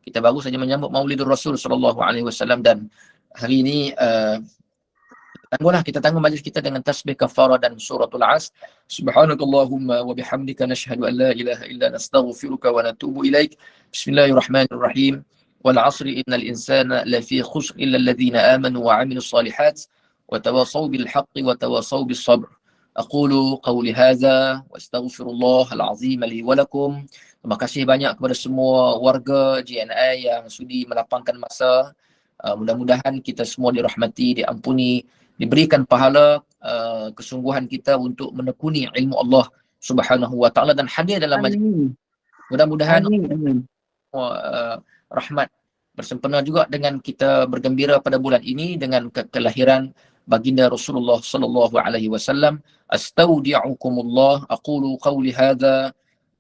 Kita baru saja menyambut Maulidur Rasul SAW, dan hari ini kita tangguh majlis kita dengan tasbih kafarah dan suratul Asr. Subhanakallahumma wa bihamdika nashhadu an la ilaha illa anta nastaghfiruka wa natubu ilaik. Bismillahirrahmanirrahim. Wal 'asri innal insana lafi khusr illa alladhina amanu wa 'amilus solihat وتواصوا بالحق وتواصوا بالصبر. أقول قولي هذا وأستغفر الله العظيم لي ولكم. Terima kasih banyak kepada semua warga JNI yang sudi melapangkan masa. Mudah-mudahan kita semua dirahmati, diampuni, diberikan pahala kesungguhan kita untuk menekuni ilmu Allah Subhanahu wa taala dan hadir dalam majlis. Mudah-mudahan rahmat bersempena juga dengan kita bergembira pada bulan ini dengan kelahiran baginda Rasulullah sallallahu alaihi wasallam. Astaudi'ukumullah, aqulu qawli hadza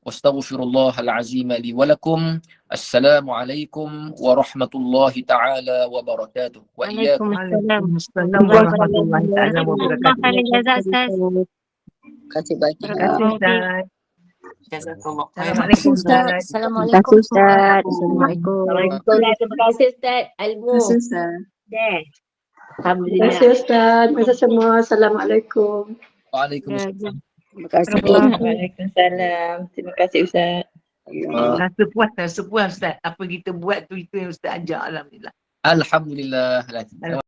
wastaghfirullahal azim li wa lakum. Assalamualaikum warahmatullahi taala wabarakatuh. Wa iyyakum. Waalaikumsalam warahmatullahi taala wabarakatuh. Terima kasih banyak. Jazakallah. Assalamualaikum Ustaz. Assalamualaikum Ustaz. Assalamualaikum. Terima kasih Ustaz. Ilmu. Terima kasih Ustaz. Alhamdulillah. Terima kasih Ustaz. Terima kasih semua. Assalamualaikum. Waalaikumsalam. Terima kasih. Waalaikumsalam. Terima kasih Ustaz. Rasa puas Ustaz. Apa kita buat tu itu yang Ustaz ajar, alhamdulillah. Alhamdulillah.